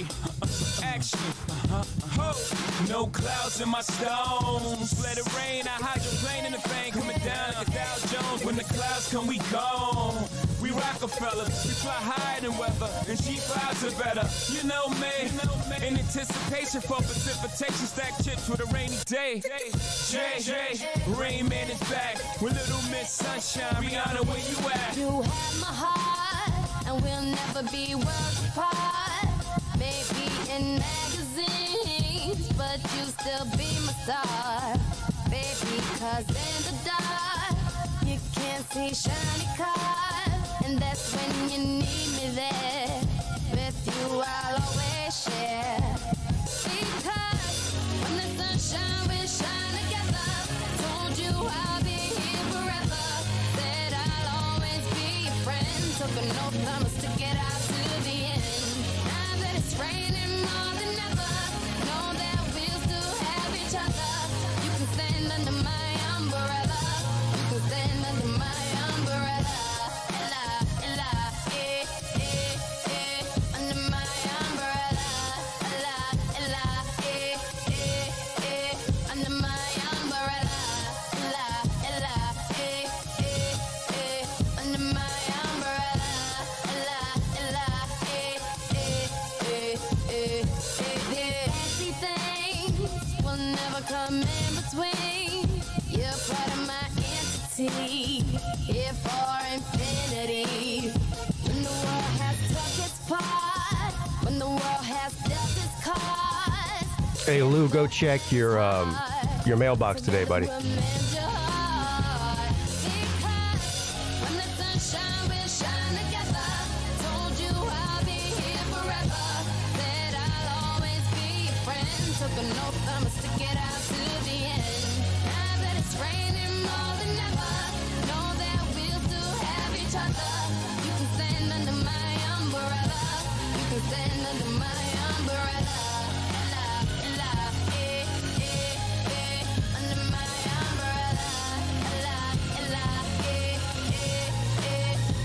3, action. Ho, no clouds in my stones. Let it rain, I hydroplane in the vein, coming down like a Dow Jones. When the clouds come, we gone. We Rockefeller, we fly higher than weather, and G5s are better. You know me, in anticipation for precipitation, stack chips with a rainy day. Jay, Rain Man is back with Little Miss Sunshine. Rihanna, where you at? You have my heart, and we'll never be worlds apart. Maybe in magazines, but you still be my star. Baby, 'cause in the dark, you can't see shiny cars. And that's when you need me there. With you, I'll always share. Because when the sunshine will shine together, told you I'll be here forever. Said I'll always be your friend. Took an oath, I'ma stick it out to the end. Now that it's raining more than ever, know that we'll still have each other. You can stand under my umbrella. You can stand under my umbrella. Come in between. You're part of my entity, here for infinity. When the world has took its part, when the world has dealt its cards. Hey Lou, go check your mailbox today, buddy. Took an oath, I'ma stick it out to the end. Now that it's raining more than ever, know that we'll still have each other. You can stand under my umbrella. You can stand under my umbrella. Under my umbrella.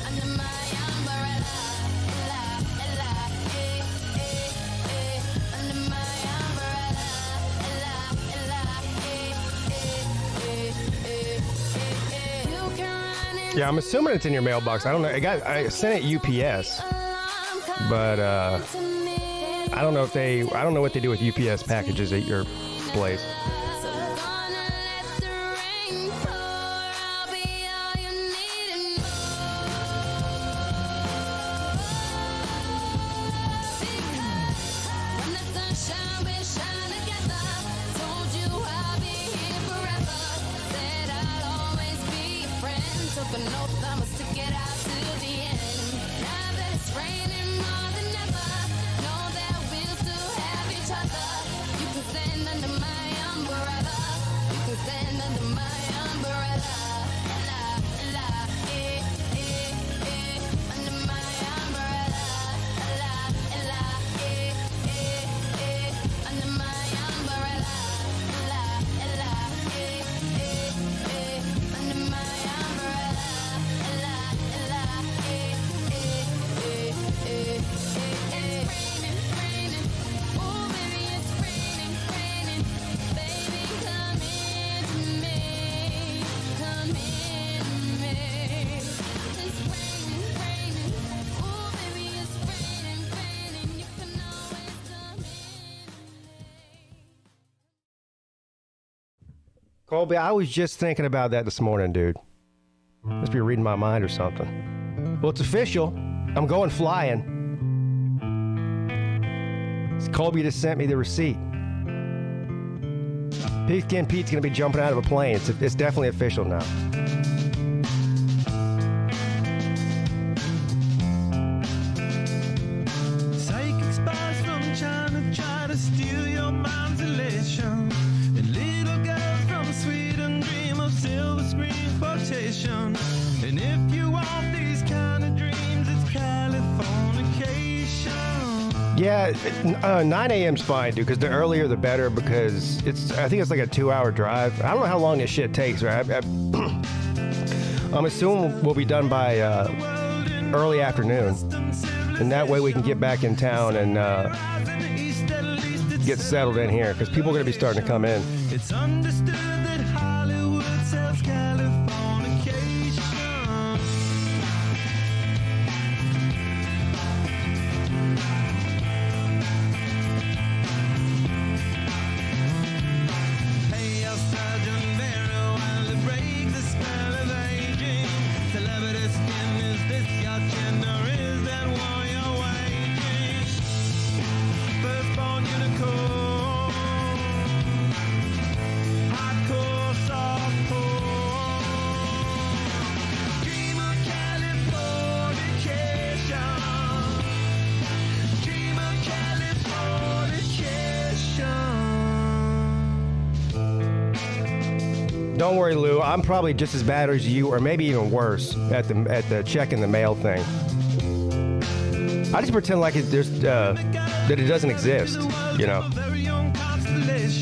Under my umbrella. Under my Yeah, I'm assuming it's in your mailbox. I don't know. I sent it UPS, but I don't know what they do with UPS packages at your place. Colby, I was just thinking about that this morning, dude. Must be reading my mind or something. Well, it's official. I'm going flying. Colby just sent me the receipt. PigskinPete's going to be jumping out of a plane. It's definitely official now. Psychic spies from China try to steal your mind's elation. And little girls from Sweden dream of silver screen quotation. And if you want these kind of dreams, it's Californication. Yeah, 9 a.m.'s fine, dude, because the earlier the better, because I think it's like a 2-hour drive. I don't know how long this shit takes, right? I'm assuming we'll be done by early afternoon. And that way we can get back in town and get settled in here because people are going to be starting to come in. It's understood that Hollywood sells Californication. Hey, our Sergeant Barrow, while to break the spell of aging. Celebrity skin, is this your gender? Is that war you're waging? Firstborn unicorn, hardcore, softcore. Dream of Californication. Dream of Californication. Don't worry, Lou. I'm probably just as bad as you, or maybe even worse, at the checking the mail thing. I just pretend like that it doesn't exist, you know.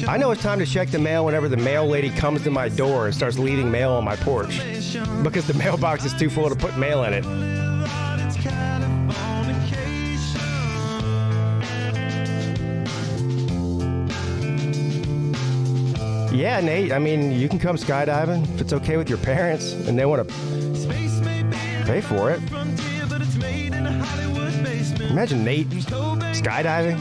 I know it's time to check the mail whenever the mail lady comes to my door and starts leaving mail on my porch because the mailbox is too full to put mail in it. Yeah, Nate, I mean, you can come skydiving if it's okay with your parents and they want to pay for it. Imagine Nate skydiving.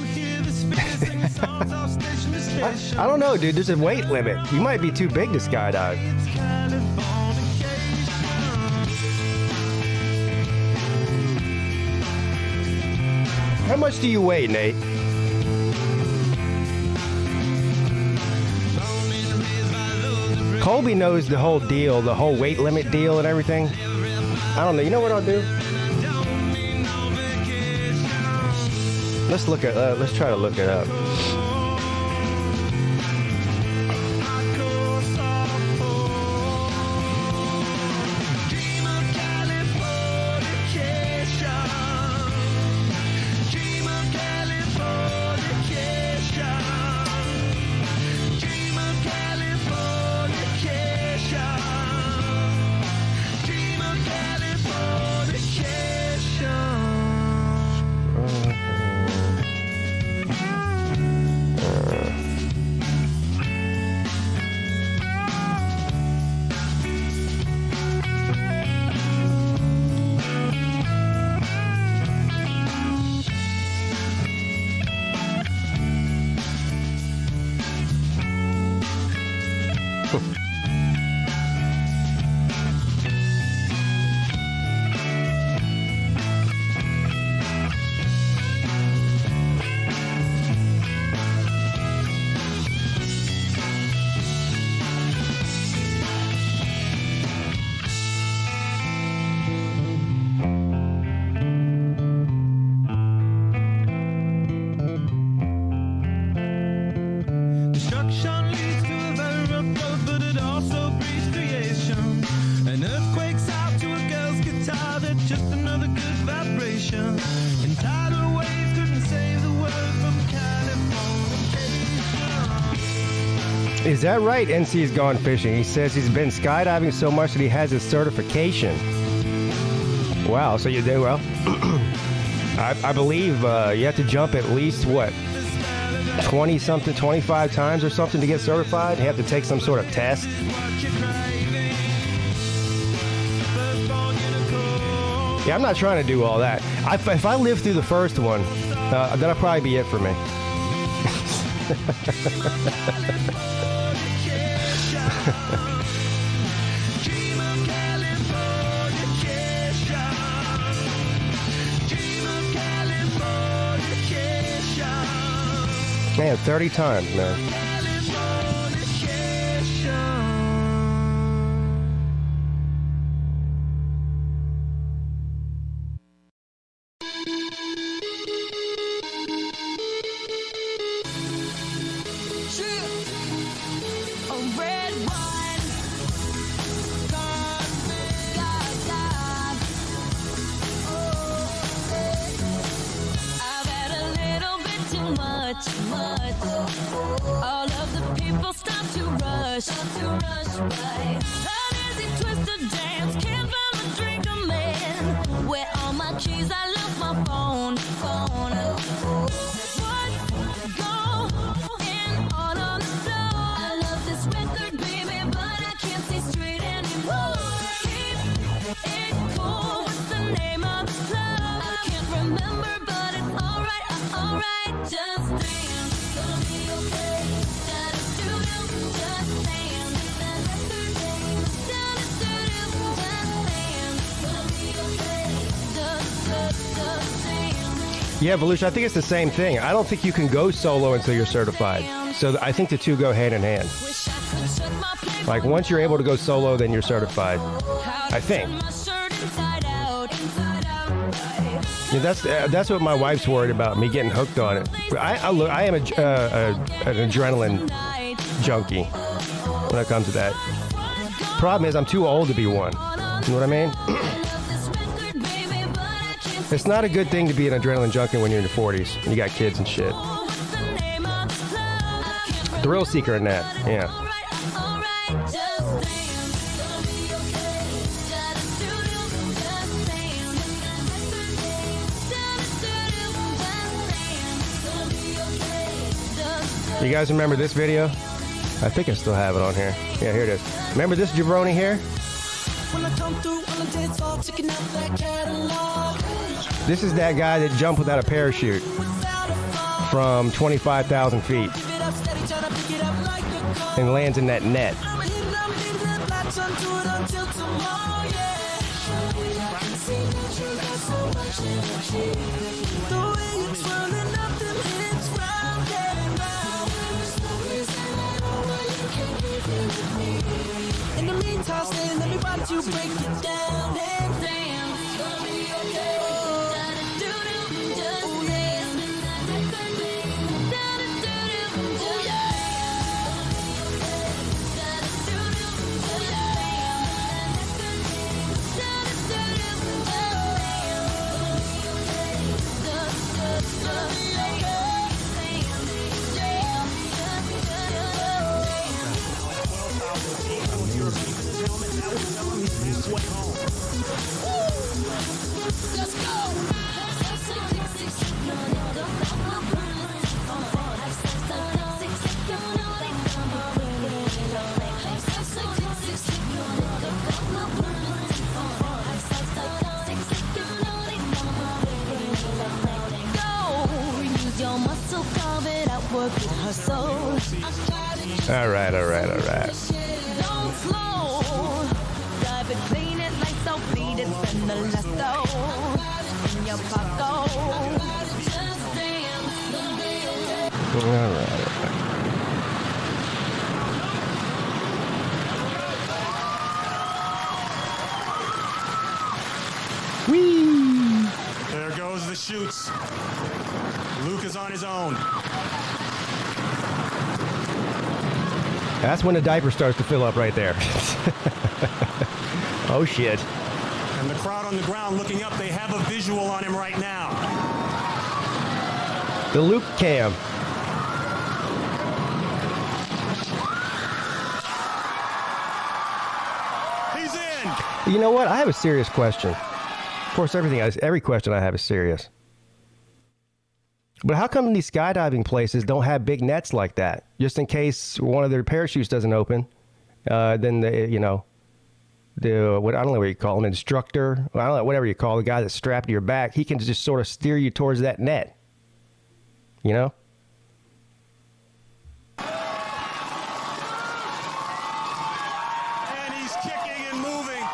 I don't know, dude. There's a weight limit. You might be too big to skydive. How much do you weigh, Nate? Colby knows the whole deal, the whole weight limit deal and everything. I don't know. You know what I'll do? Let's try to look it up. Is that right? NC's gone fishing. He says he's been skydiving so much that he has his certification. Wow, so you do well. I believe you have to jump at least, what, 20-something, 25 times or something to get certified? You have to take some sort of test. Yeah, I'm not trying to do all that. If I live through the first one, that'll probably be it for me. Man, 30 times, man. All of the people stop to rush by. That easy twisted dance, can't find a drink, a man. Where all my keys, I left my phone. Yeah, Volusia, I think it's the same thing. I don't think you can go solo until you're certified. So I think the two go hand in hand. Like, once you're able to go solo, then you're certified. I think. Yeah, that's what my wife's worried about, me getting hooked on it. But I am an adrenaline junkie when it comes to that. Problem is, I'm too old to be one. You know what I mean? It's not a good thing to be an adrenaline junkie when you're in your 40s and you got kids and shit. Thrill seeker in that, yeah. You guys remember this video? I think I still have it on here. Yeah, here it is. Remember this jabroni here? This is that guy that jumped without a parachute from 25,000 feet and lands in that net. In the meantime, let me watch you break it down. All right. Don't slow. Dive it, clean it like so, beat it, spend the last go. In your pocket. All right. Whee! There goes the chutes. Luke is on his own. That's when the diaper starts to fill up right there. Oh, shit. And the crowd on the ground looking up, they have a visual on him right now. The Luke cam. He's in. You know what? I have a serious question. Of course, every question I have is serious. But how come these skydiving places don't have big nets like that? Just in case one of their parachutes doesn't open, then what I don't know what you call him, instructor. I don't know, whatever you call the guy that's strapped to your back. He can just sort of steer you towards that net. You know? And he's kicking and moving.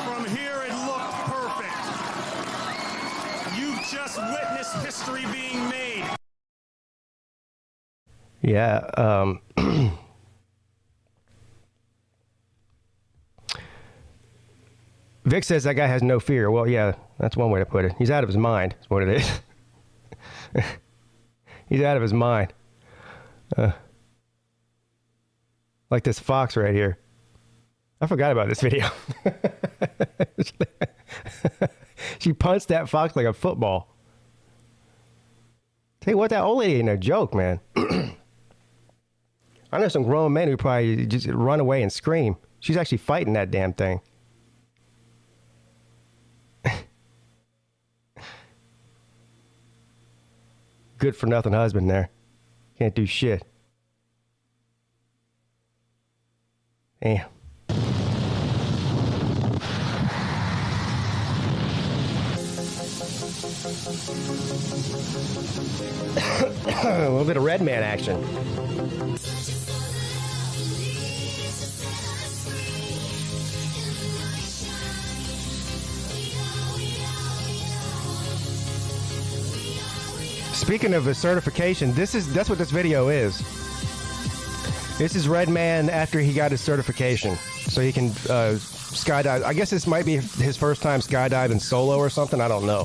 From here, it looked perfect. You've just witnessed history being made. Yeah. Vic says that guy has no fear. Well, yeah, that's one way to put it. He's out of his mind, is what it is. He's out of his mind. Like this fox right here. I forgot about this video. She punched that fox like a football. Tell you what, that old lady ain't no joke, man. I know some grown men who probably just run away and scream. She's actually fighting that damn thing. Good for nothing husband there. Can't do shit. Damn. A little bit of Red Man action. Speaking of a certification, that's what this video is. This is Redman after he got his certification, so he can skydive. I guess this might be his first time skydiving solo or something. I don't know.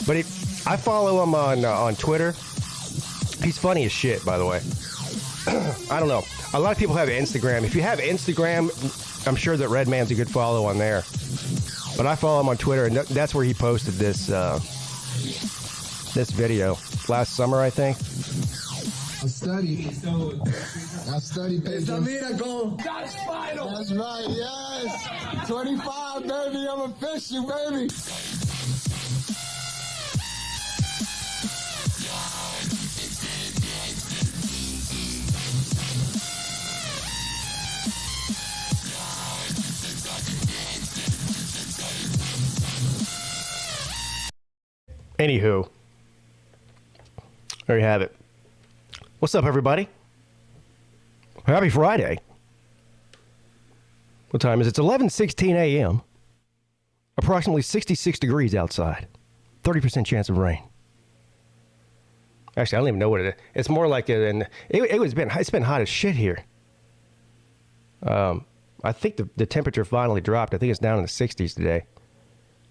But I follow him on Twitter. He's funny as shit, by the way. I don't know. A lot of people have Instagram. If you have Instagram, I'm sure that Redman's a good follow on there. But I follow him on Twitter, and that's where he posted this this video last summer, I think. I studied. I studied. It's a miracle. That's final. That's right. Yes. 25, baby. I'm official, baby. Anywho, there you have it. What's up, everybody? Happy Friday. What time is it? It's 11:16 a.m. Approximately 66 degrees outside. 30% chance of rain. Actually, I don't even know what it is. It's more like it's been hot as shit here. I think the temperature finally dropped. I think it's down in the 60s today.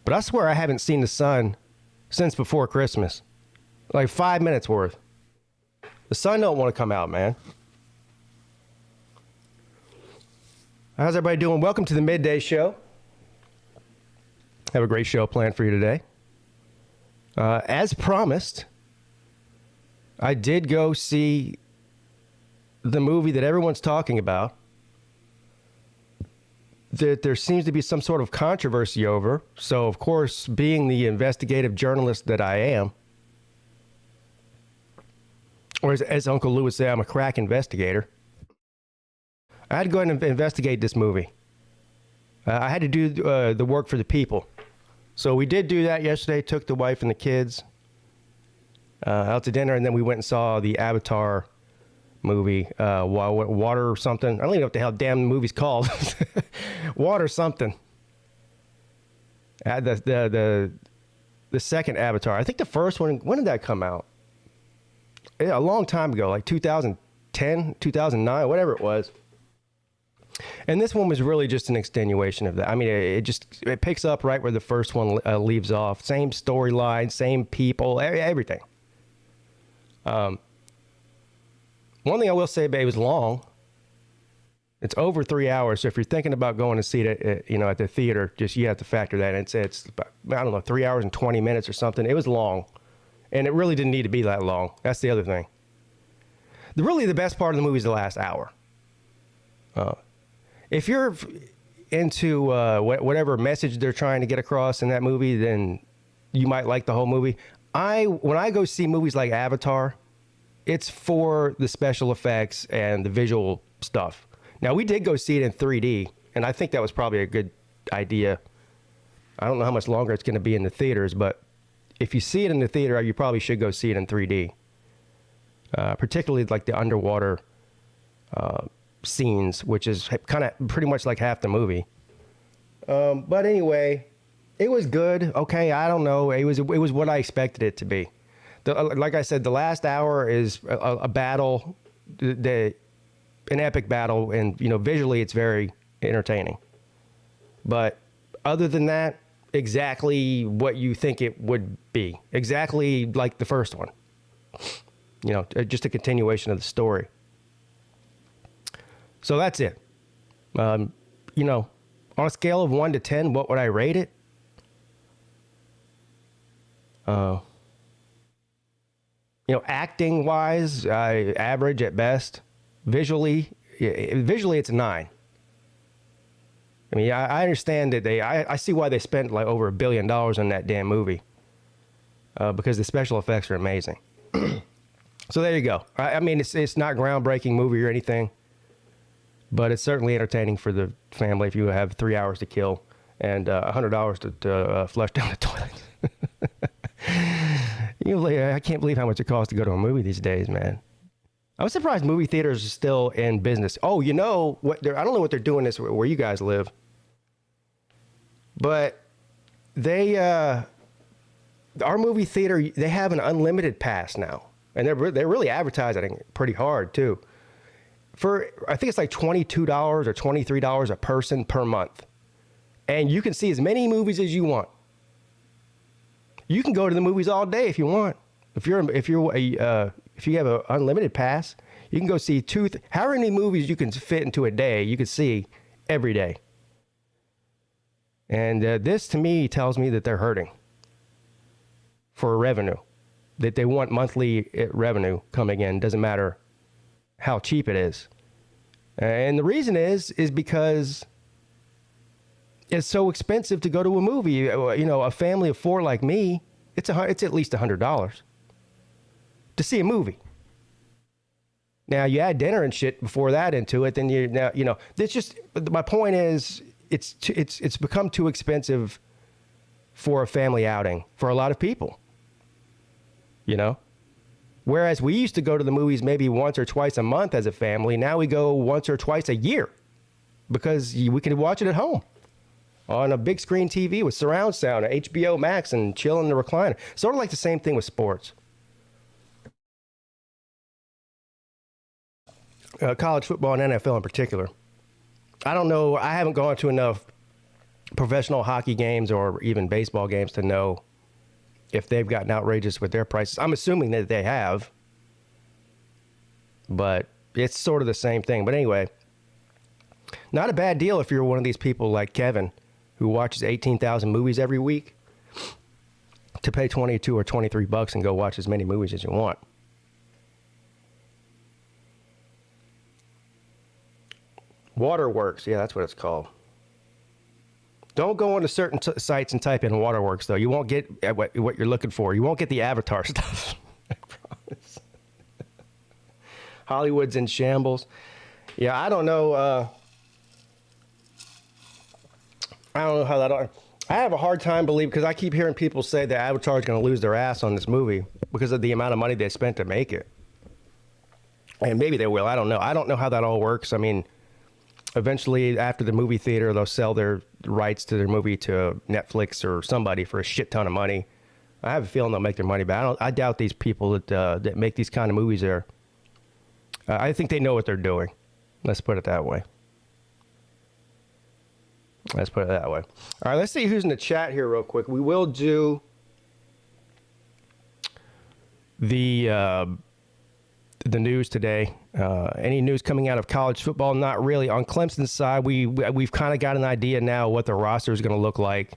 But I swear I haven't seen the sun since before Christmas. Like 5 minutes worth. The sun don't want to come out, man. How's everybody doing? Welcome to the Midday Show. Have a great show planned for you today. As promised, I did go see the movie that everyone's talking about, that there seems to be some sort of controversy over. So, of course, being the investigative journalist that I am, or as Uncle Lou would say, I'm a crack investigator, I had to go ahead and investigate this movie. I had to do the work for the people. So we did do that yesterday, took the wife and the kids out to dinner, and then we went and saw the Avatar movie, Water or something. I don't even know what the hell damn the movie's called. Water something. The second Avatar. I think the first one, when did that come out? A long time ago, like 2010, 2009, whatever it was. And this one was really just an extenuation of that. I mean, it picks up right where the first one leaves off. Same storyline, same people, everything. One thing I will say, babe, it was long. It's over 3 hours. So if you're thinking about going to see it, at the theater, you have to factor that in. It's about, I don't know, 3 hours and 20 minutes or something. It was long, and it really didn't need to be that long. That's the other thing. Really, the best part of the movie is the last hour. If you're into whatever message they're trying to get across in that movie, then you might like the whole movie. When I go see movies like Avatar, it's for the special effects and the visual stuff. Now, we did go see it in 3D, and I think that was probably a good idea. I don't know how much longer it's going to be in the theaters, but if you see it in the theater, you probably should go see it in 3D. Particularly like the underwater scenes, which is kind of pretty much like half the movie. But anyway, it was good. Okay, I don't know. It was what I expected it to be. Like I said, the last hour is a battle, an epic battle, and visually it's very entertaining. But other than that, exactly what you think it would be, exactly like the first one. Just a continuation of the story. So that's it. On a scale of 1 to 10, what would I rate it? Acting wise, average at best. Visually, it's a 9. I mean, I understand that I see why they spent like over $1 billion on that damn movie. Because the special effects are amazing. So there you go. I mean, it's not groundbreaking movie or anything, but it's certainly entertaining for the family if you have 3 hours to kill and $100 to flush down the toilet. I can't believe how much it costs to go to a movie these days, man. I was surprised movie theaters are still in business. Oh, I don't know what they're doing this where you guys live, but they our movie theater, they have an unlimited pass now. And they're really advertising pretty hard, too. I think it's like $22 or $23 a person per month. And you can see as many movies as you want. You can go to the movies all day if you want. If you have an unlimited pass, you can go see however many movies you can fit into a day, you can see every day. And this, to me, tells me that they're hurting for revenue, that they want monthly revenue coming in. Doesn't matter how cheap it is. And the reason is because it's so expensive to go to a movie. You know, a family of four like me, it's at least $100 to see a movie. Now you add dinner and shit before that into it, then it's just, my point is it's become too expensive for a family outing for a lot of people, you know? Whereas we used to go to the movies maybe once or twice a month as a family. Now we go once or twice a year because we can watch it at home on a big screen TV with surround sound, HBO Max, and chill in the recliner. Sort of like the same thing with sports. College football and NFL in particular. I don't know. I haven't gone to enough professional hockey games or even baseball games to know if they've gotten outrageous with their prices. I'm assuming that they have, but it's sort of the same thing. But anyway, not a bad deal if you're one of these people like Kevin who watches 18,000 movies every week to pay 22 or 23 bucks and go watch as many movies as you want. Waterworks, yeah, that's what it's called. Don't go onto certain sites and type in Waterworks, though. You won't get what you're looking for. You won't get the Avatar stuff. I promise. Hollywood's in shambles. Yeah, I don't know. I don't know how that. I have a hard time believing, because I keep hearing people say that Avatar is going to lose their ass on this movie because of the amount of money they spent to make it. And maybe they will. I don't know. I don't know how that all works. I mean, eventually, after the movie theater, they'll sell their rights to their movie to Netflix or somebody for a shit ton of money. I have a feeling they'll make their money back. I doubt these people that make these kind of movies there. I think they know what they're doing. Let's put it that way. Let's put it that way. All right, let's see who's in the chat here real quick. We will do the news today. Any news coming out of college football? Not really. On Clemson's side, we've kind of got an idea now what the roster is going to look like,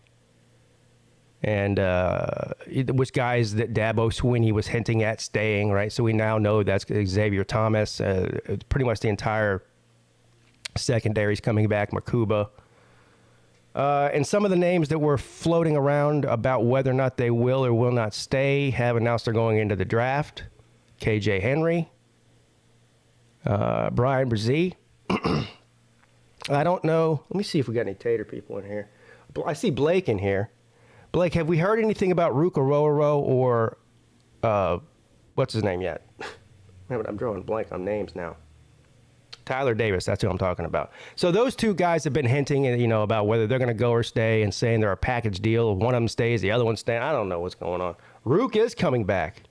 and which guys that Dabo Swinney was hinting at staying, right? So we now know that's Xavier Thomas. Pretty much the entire secondary is coming back. Makuba. And some of the names that were floating around about whether or not they will or will not stay have announced they're going into the draft. KJ Henry. Brian Brzee. I don't know. Let me see if we got any Tater people in here. I see Blake in here. Blake, have we heard anything about Ruka Rororo or what's his name yet? I'm drawing blank on names now. Tyler Davis, that's who I'm talking about. So those two guys have been hinting, about whether they're going to go or stay, and saying they're a package deal. One of them stays, the other one stays. I don't know what's going on. Rook is coming back.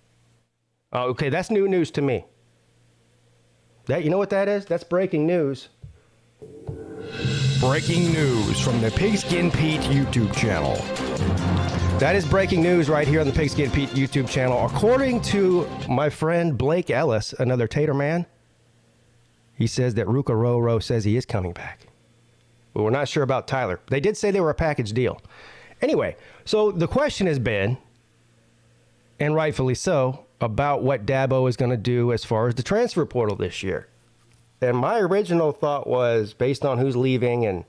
Okay, that's new news to me. You know what that is? That's breaking news. Breaking news from the PigskinPeete YouTube channel. That is breaking news right here on the PigskinPeete YouTube channel. According to my friend Blake Ellis, another Tater man, he says that Ruka Roro says he is coming back. But we're not sure about Tyler. They did say they were a package deal. Anyway, so the question has been, and rightfully so, about what Dabo is going to do as far as the transfer portal this year. And my original thought was, based on who's leaving and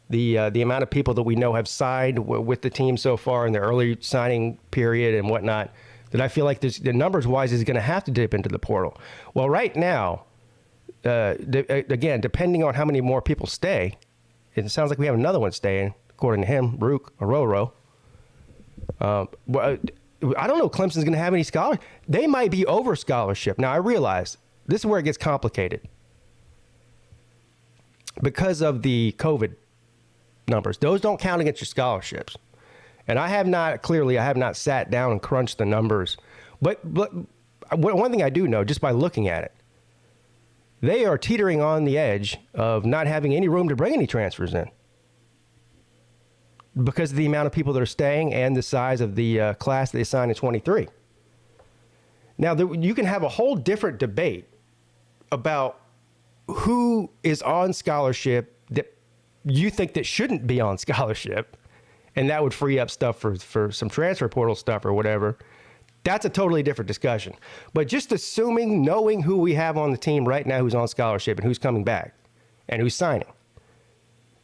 the amount of people that we know have signed with the team so far in the early signing period and whatnot, that I feel like the numbers-wise is going to have to dip into the portal. Well, right now, again, depending on how many more people stay, it sounds like we have another one staying, according to him, Rook Ororo. I don't know if Clemson's going to have any scholars. They might be over scholarship. Now, I realize this is where it gets complicated because of the COVID numbers. Those don't count against your scholarships. And I have not sat down and crunched the numbers. But one thing I do know, just by looking at it, they are teetering on the edge of not having any room to bring any transfers in because of the amount of people that are staying and the size of the class they assigned in 23. Now, you can have a whole different debate about who is on scholarship that you think that shouldn't be on scholarship, and that would free up stuff for some transfer portal stuff or whatever. That's a totally different discussion. But just assuming, knowing who we have on the team right now who's on scholarship and who's coming back and who's signing,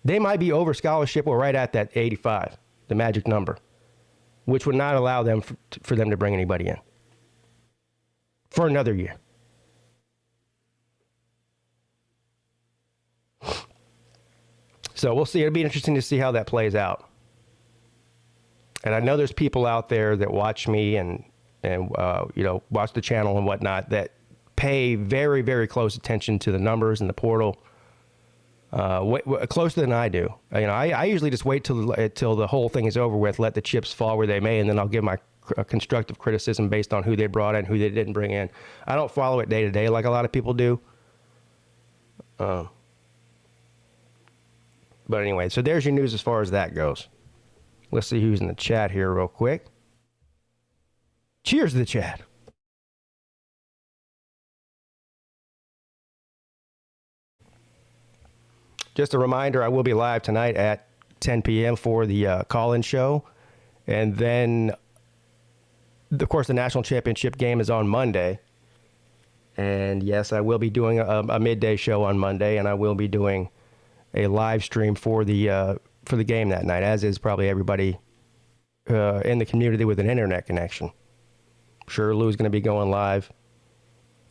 they might be over scholarship or right at that 85, the magic number, which would not allow them for them to bring anybody in for another year. So we'll see. It'll be interesting to see how that plays out. And I know there's people out there that watch me and watch the channel and whatnot that pay very, very close attention to the numbers and the portal, closer than I do. I usually just wait till the whole thing is over with, let the chips fall where they may, and then I'll give my constructive criticism based on who they brought in, who they didn't bring in. I don't follow it day to day like a lot of people do. But anyway, so there's your news as far as that goes. Let's see who's in the chat here real quick. Cheers to the chat. Just a reminder, I will be live tonight at 10 p.m. for the call-in show. And then, of course, the national championship game is on Monday. And yes, I will be doing a midday show on Monday, and I will be doing a live stream for the game that night, as is probably everybody in the community with an internet connection. Sure, Lou's going to be going live.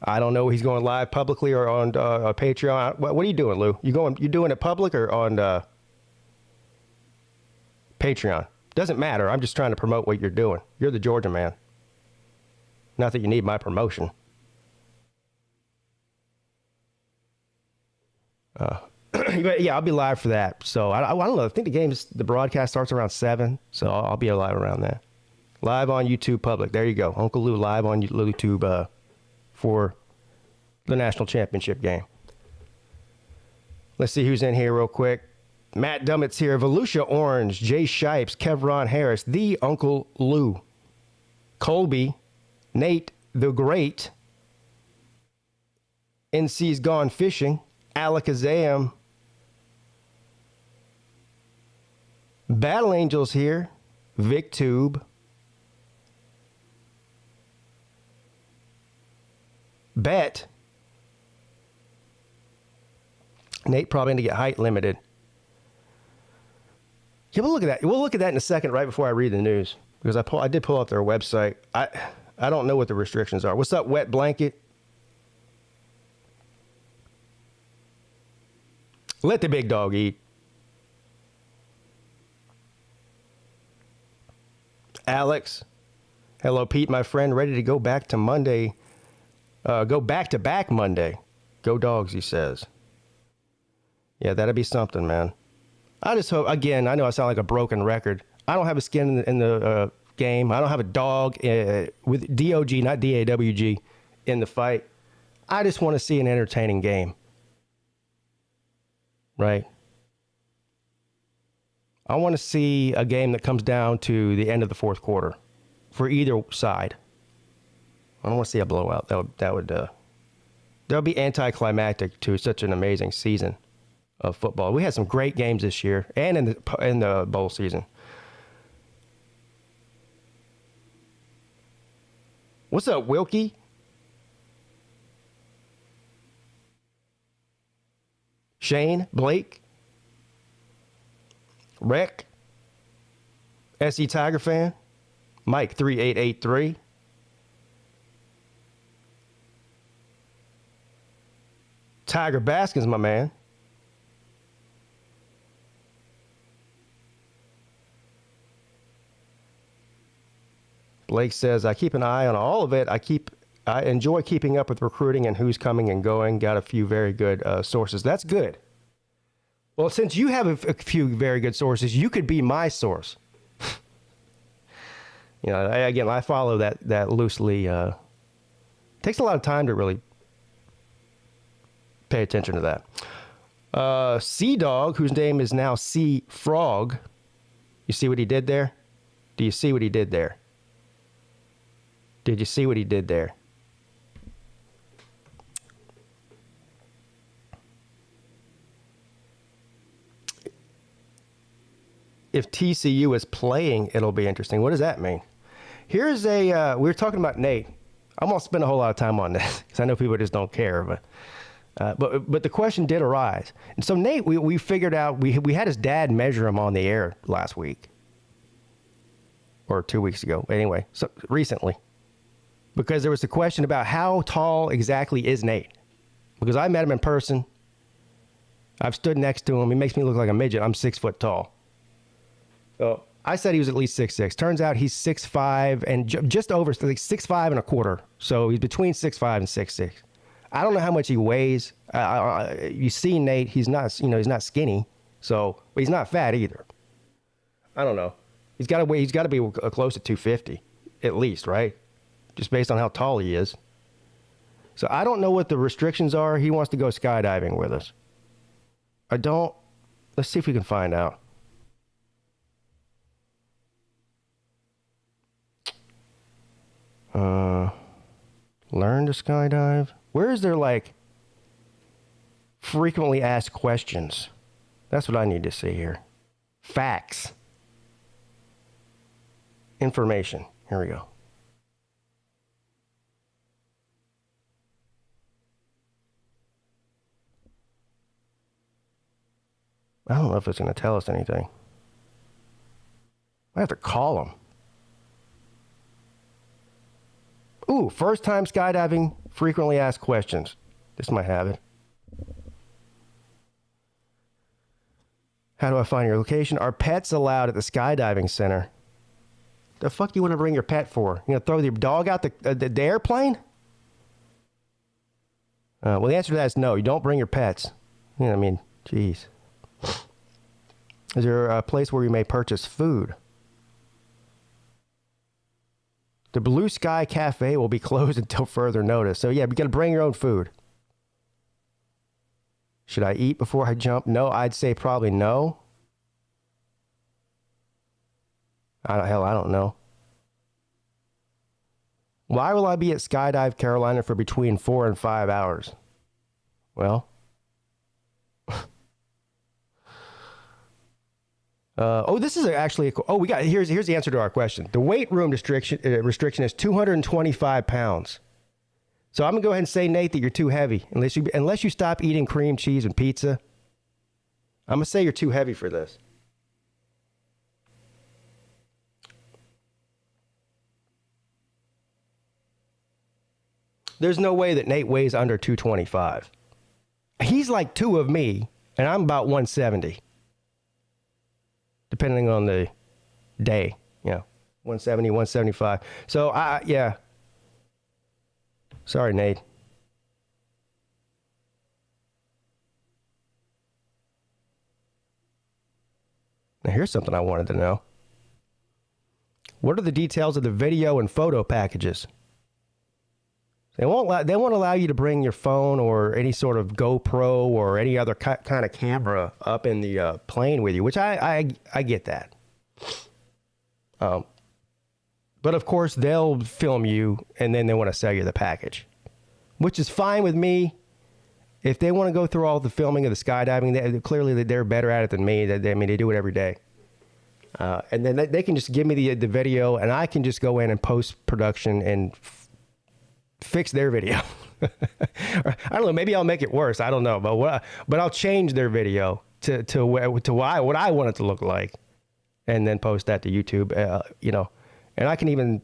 I don't know if he's going live publicly or on Patreon. What are you doing, Lou? You doing it public or on Patreon? Doesn't matter. I'm just trying to promote what you're doing. You're the Georgia man. Not that you need my promotion. But yeah, I'll be live for that. So I don't know. I think the broadcast starts around 7. So I'll be live around that. Live on YouTube public. There you go. Uncle Lou live on YouTube for the national championship game. Let's see who's in here real quick. Matt Dummett's here. Volusia Orange, Jay Shipes, Kevron Harris, the Uncle Lou, Colby, Nate the Great, NC's Gone Fishing, Alakazam, Battle Angels here, VicTube, Bet. Nate probably going to get height limited. Yeah, we'll look at that. We'll look at that in a second, right before I read the news, because I did pull up their website. I don't know what the restrictions are. What's up, Wet Blanket? Let the big dog eat. Alex, hello, Pete, my friend, ready to go back to Monday. Go back to back Monday. Go Dogs, he says. Yeah, that'd be something, man. I just hope, again, I know I sound like a broken record. I don't have a skin in the game. I don't have a dog with DOG, not DAWG, in the fight. I just want to see an entertaining game. Right? I want to see a game that comes down to the end of the fourth quarter for either side. I don't want to see a blowout. That would be anticlimactic to such an amazing season of football. We had some great games this year and in the bowl season. What's up, Wilkie? Shane, Blake, Rec, SE Tiger fan, Mike 3883. Tiger Baskins, my man. Blake says, I keep an eye on all of it. I enjoy keeping up with recruiting and who's coming and going. Got a few very good sources. That's good. Well, since you have a few very good sources, you could be my source. You know, I follow that loosely. Takes a lot of time to really pay attention to that. Sea Dog, whose name is now Sea Frog. You see what he did there? Do you see what he did there? Did you see what he did there? If TCU is playing, it'll be interesting. What does that mean? Here's we were talking about Nate. I'm going to spend a whole lot of time on this because I know people just don't care. But the question did arise. And so Nate, we figured out, we had his dad measure him on the air last week. Or 2 weeks ago. Anyway, so recently. Because there was a question about how tall exactly is Nate. Because I met him in person. I've stood next to him. He makes me look like a midget. I'm 6 foot tall. So I said he was at least 6'6". Turns out he's 6'5" and just over, like 6'5" and a quarter. So he's between 6'5" and 6'6". I don't know how much he weighs. You see Nate, he's not, he's not skinny. So, but he's not fat either. I don't know. He's got to be close to 250 at least, right? Just based on how tall he is. So I don't know what the restrictions are. He wants to go skydiving with us. Let's see if we can find out. Learn to skydive. Where is there like frequently asked questions? That's what I need to see here. Facts. Information. Here we go. I don't know if it's going to tell us anything. I have to call him. Ooh, first time skydiving, frequently asked questions. This might have it. How do I find your location? Are pets allowed at the skydiving center? The fuck do you want to bring your pet for? You gonna throw your dog out the airplane? Well, the answer to that is no. You don't bring your pets. You know what I mean? Jeez. Is there a place where you may purchase food? The Blue Sky Cafe will be closed until further notice. So yeah, you gotta bring your own food. Should I eat before I jump? No, I'd say probably no. I don't know. Why will I be at Skydive Carolina for between 4 and 5 hours? Well. This is actually here's the answer to our question. The weight room restriction is 225 pounds. So I'm gonna go ahead and say, Nate, that you're too heavy unless you stop eating cream cheese and pizza. I'm gonna say you're too heavy for this. There's no way that Nate weighs under 225. He's like 2 of me, and I'm about 170. Depending on the day, 170, 175. So, yeah. Sorry, Nate. Now, here's something I wanted to know. What are the details of the video and photo packages? They won't allow you to bring your phone or any sort of GoPro or any other kind of camera up in the plane with you, which I get that. But of course, they'll film you and then they want to sell you the package, which is fine with me. If they want to go through all the filming of the skydiving, clearly they're better at it than me. They do it every day. And then they can just give me the video and I can just go in and post-production and fix their video. I don't know. Maybe I'll make it worse. I don't know. But I'll change their video to what I want it to look like, and then post that to YouTube. And I can even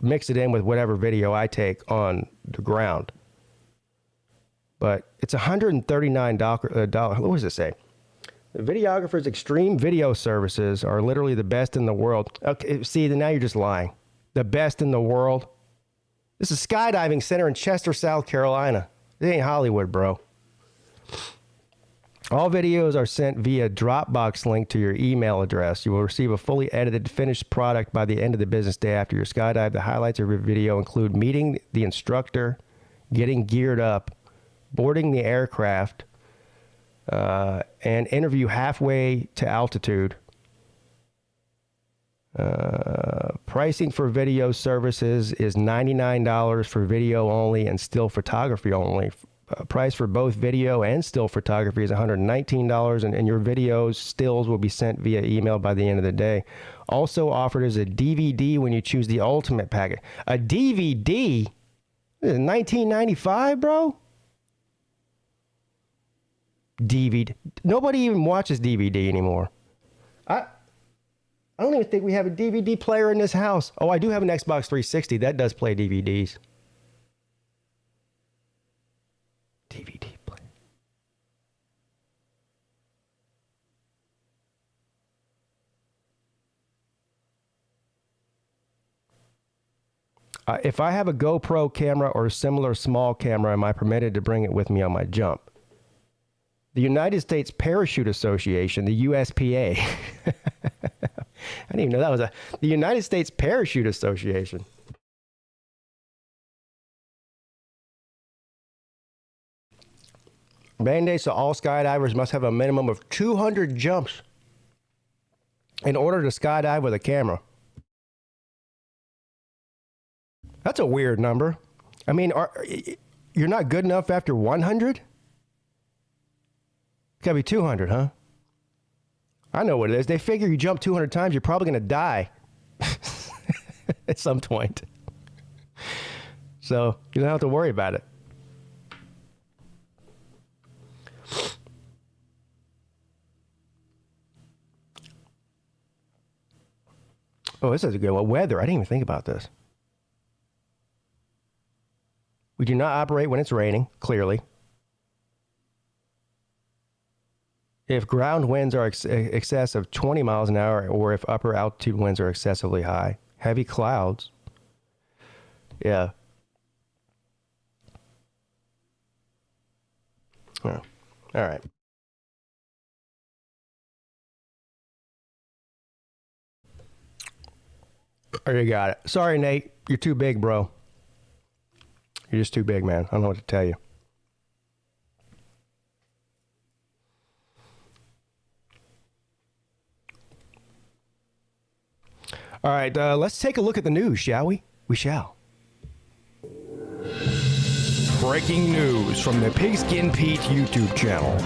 mix it in with whatever video I take on the ground. But it's $139. What does it say? The videographer's extreme video services are literally the best in the world. Okay, see, now you're just lying. The best in the world. This is Skydiving Center in Chester, South Carolina. It ain't Hollywood, bro. All videos are sent via Dropbox link to your email address. You will receive a fully edited, finished product by the end of the business day after your skydive. The highlights of your video include meeting the instructor, getting geared up, boarding the aircraft, and interview halfway to altitude. Pricing for video services is $99 for video only and still photography only. Price for both video and still photography is $119, and your videos, stills will be sent via email by the end of the day. Also offered is a DVD when you choose the ultimate package. A DVD? This is $19.95, bro? DVD. Nobody even watches DVD anymore. I don't even think we have a DVD player in this house. Oh, I do have an Xbox 360. That does play DVDs. DVD player. If I have a GoPro camera or a similar small camera, am I permitted to bring it with me on my jump? The United States Parachute Association, the USPA. I didn't even know that was the United States Parachute Association. Mandate so all skydivers must have a minimum of 200 jumps in order to skydive with a camera. That's a weird number. I mean, you're not good enough after 100? Gotta be 200, huh? I know what it is. They figure you jump 200 times, you're probably gonna die at some point. So you don't have to worry about it. Oh, this is a good one. Weather. I didn't even think about this. We do not operate when it's raining, clearly. If ground winds are excess of 20 miles an hour, or if upper altitude winds are excessively high. Heavy clouds. Yeah. Oh. All right. Oh, you got it. Sorry, Nate. You're too big, bro. You're just too big, man. I don't know what to tell you. All right, let's take a look at the news, shall we? We shall. Breaking news from the PigskinPeete YouTube channel.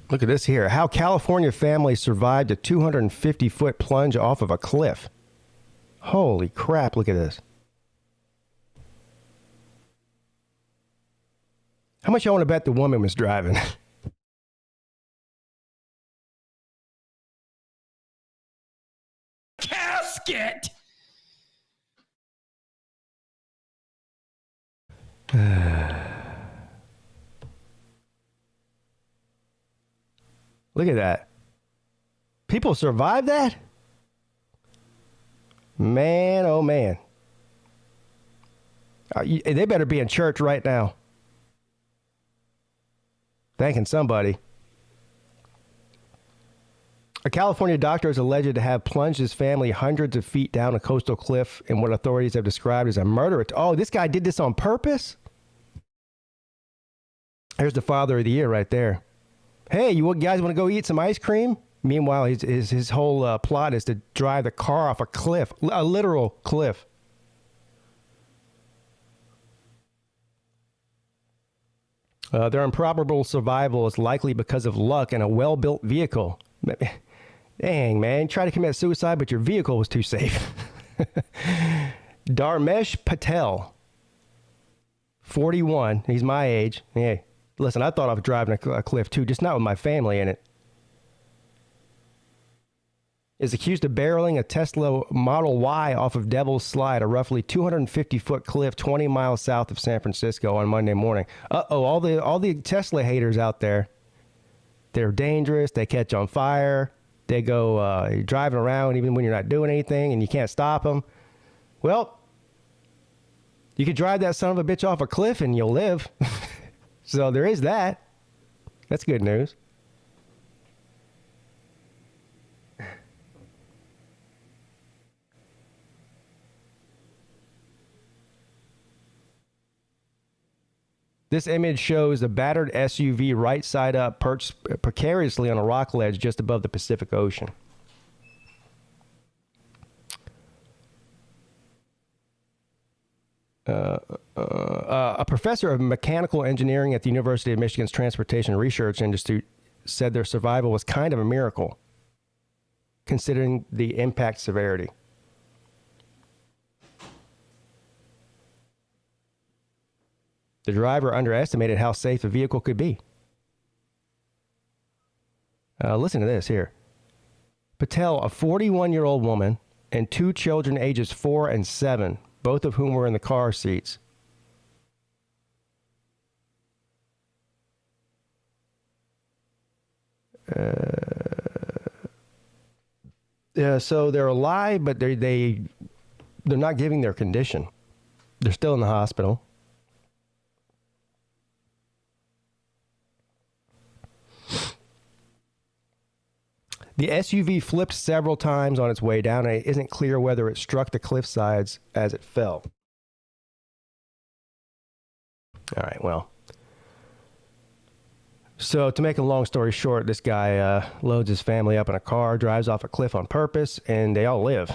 Look at this here. How California family survived a 250-foot plunge off of a cliff. Holy crap, look at this. How much y'all want to bet the woman was driving? Casket! Look at that. People survived that? Man, oh man. They better be in church right now. Thanking somebody. A California doctor is alleged to have plunged his family hundreds of feet down a coastal cliff in what authorities have described as a murder. Oh, this guy did this on purpose? There's the father of the year right there. Hey, you guys want to go eat some ice cream? Meanwhile, his whole plot is to drive the car off a cliff, a literal cliff. Their improbable survival is likely because of luck and a well-built vehicle. Dang, man. Try to commit suicide, but your vehicle was too safe. Dharmesh Patel, 41. He's my age. Hey, listen, I thought I was driving a cliff too, just not with my family in it. Is accused of barreling a Tesla Model Y off of Devil's Slide, a roughly 250-foot cliff 20 miles south of San Francisco on Monday morning. Uh-oh, all the Tesla haters out there. They're dangerous. They catch on fire. They go driving around even when you're not doing anything and you can't stop them. Well, you could drive that son of a bitch off a cliff and you'll live. So there is that. That's good news. This image shows a battered SUV right side up perched precariously on a rock ledge just above the Pacific Ocean. A professor of mechanical engineering at the University of Michigan's Transportation Research Institute said their survival was kind of a miracle, considering the impact severity. The driver underestimated how safe the vehicle could be. Listen to this here. Patel, a 41-year-old woman, and 2 children ages 4 and 7, both of whom were in the car seats. So they're alive, but they're not giving their condition. They're still in the hospital. The SUV flipped several times on its way down, and it isn't clear whether it struck the cliff sides as it fell. All right, well. So to make a long story short, this guy loads his family up in a car, drives off a cliff on purpose, and they all live.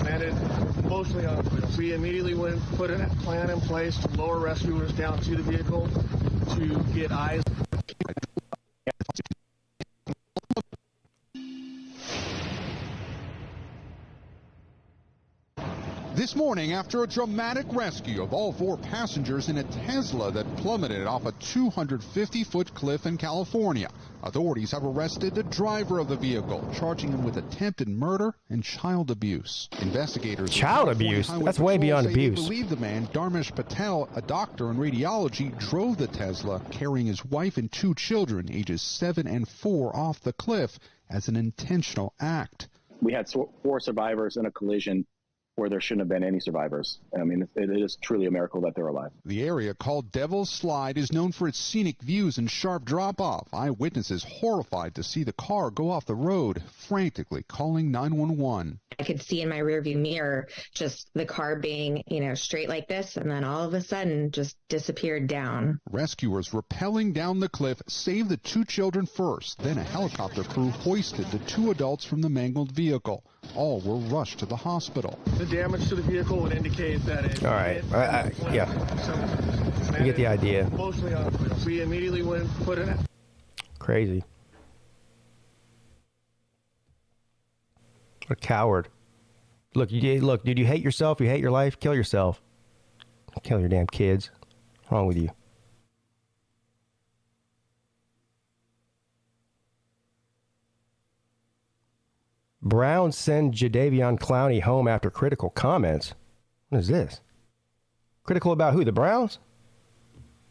Landed mostly on the wheels. We immediately put a plan in place to lower rescuers down to the vehicle to get eyes. This morning, after a dramatic rescue of all 4 passengers in a Tesla that plummeted off a 250-foot cliff in California, authorities have arrested the driver of the vehicle, charging him with attempted murder and child abuse. Investigators... Child abuse? That's way beyond abuse. They believe the man, Dharmesh Patel, a doctor in radiology, drove the Tesla, carrying his wife and 2 children, ages 7 and 4, off the cliff as an intentional act. We had 4 survivors in a collision where there shouldn't have been any survivors. I mean, it is truly a miracle that they're alive. The area called Devil's Slide is known for its scenic views and sharp drop-off. Eyewitnesses horrified to see the car go off the road, frantically calling 911. I could see in my rearview mirror just the car being, straight like this, and then all of a sudden just disappeared down. Rescuers rappelling down the cliff saved the 2 children first. Then a helicopter crew hoisted the 2 adults from the mangled vehicle. All were rushed to the hospital. The damage to the vehicle would indicate that it... All right. Yeah. You get the idea. Mostly on the wheels. We immediately put it... Crazy. What a coward. Look, dude, you hate yourself, you hate your life, kill yourself. Kill your damn kids. What's wrong with you? Browns send Jadeveon Clowney home after critical comments. What is this? Critical about who? The Browns?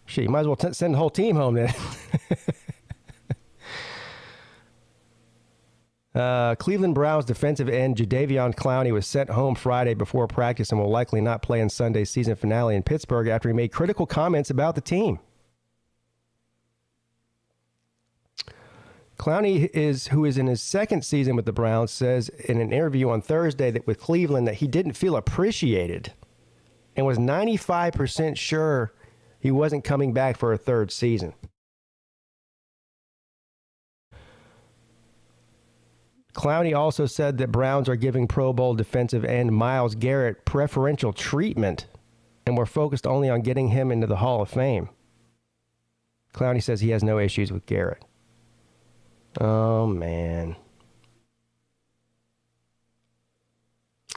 Shit, you might as well send the whole team home then. Cleveland Browns defensive end Jadeveon Clowney was sent home Friday before practice and will likely not play in Sunday's season finale in Pittsburgh after he made critical comments about the team. Clowney, who is in his 2nd season with the Browns, says in an interview on Thursday with Cleveland that he didn't feel appreciated and was 95% sure he wasn't coming back for a 3rd season. Clowney also said that Browns are giving Pro Bowl defensive end Myles Garrett preferential treatment and were focused only on getting him into the Hall of Fame. Clowney says he has no issues with Garrett. Oh, man.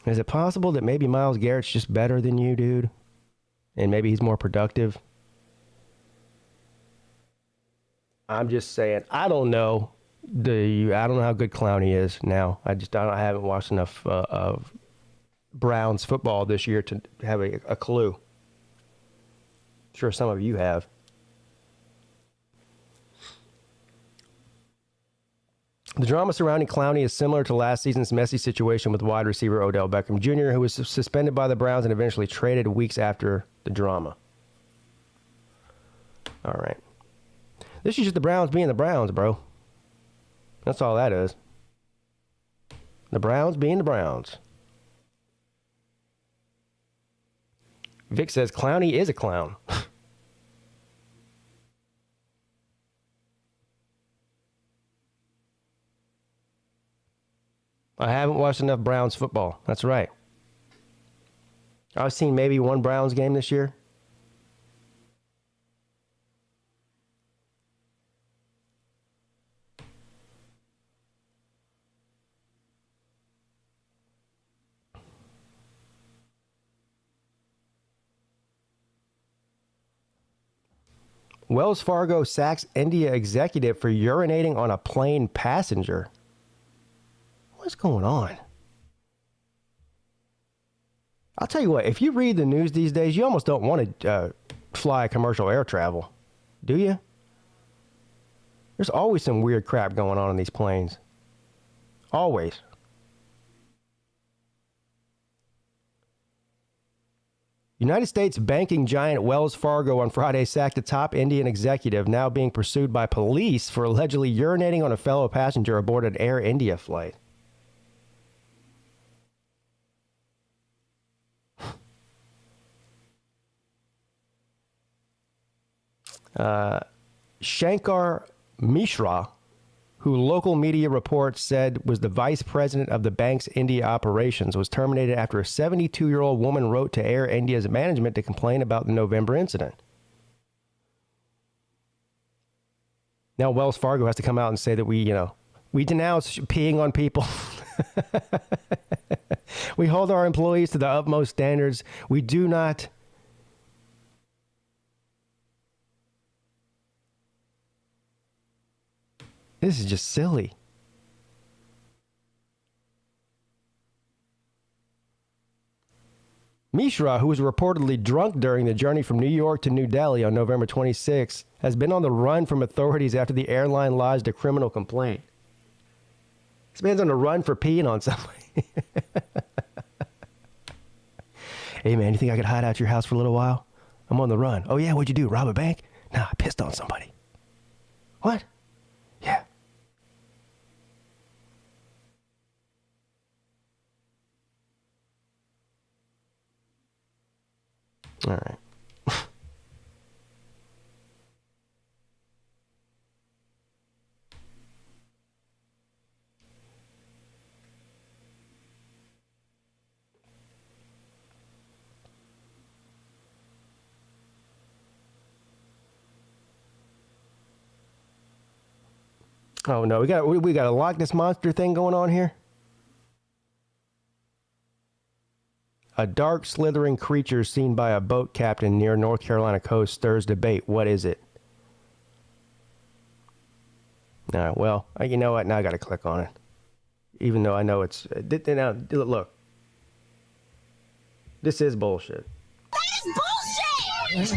Is it possible that maybe Myles Garrett's just better than you, dude? And maybe he's more productive? I'm just saying, I don't know. I don't know how good Clowney is now. I haven't watched enough of Browns football this year to have a clue. I'm sure some of you have. The drama surrounding Clowney is similar to last season's messy situation with wide receiver Odell Beckham Jr., who was suspended by the Browns and eventually traded weeks after the drama. All right. This is just the Browns being the Browns, bro. That's all that is. The Browns being the Browns. Vic says Clowney is a clown. I haven't watched enough Browns football. That's right. I've seen maybe one Browns game this year. Wells Fargo sacks India executive for urinating on a plane passenger. What's going on? I'll tell you what, if you read the news these days, you almost don't want to fly commercial air travel, do you? There's always some weird crap going on in these planes. Always. United States banking giant Wells Fargo on Friday sacked a top Indian executive, now being pursued by police for allegedly urinating on a fellow passenger aboard an Air India flight. Shankar Mishra, who local media reports said was the vice president of the bank's India operations, was terminated after a 72-year-old woman wrote to Air India's management to complain about the November incident. Now Wells Fargo has to come out and say that we denounce peeing on people. We hold our employees to the utmost standards. We do not... This is just silly. Mishra, who was reportedly drunk during the journey from New York to New Delhi on November 26, has been on the run from authorities after the airline lodged a criminal complaint. This man's on the run for peeing on somebody. Hey, man, you think I could hide out your house for a little while? I'm on the run. Oh, yeah, what'd you do, rob a bank? Nah, I pissed on somebody. What? Yeah. All right. Oh no, we got a Loch Ness Monster thing going on here. A dark, slithering creature seen by a boat captain near North Carolina coast stirs debate. What is it? Well, you know what? Now I got to click on it. Even though I know it's... Now, look. This is bullshit. That is bullshit! That is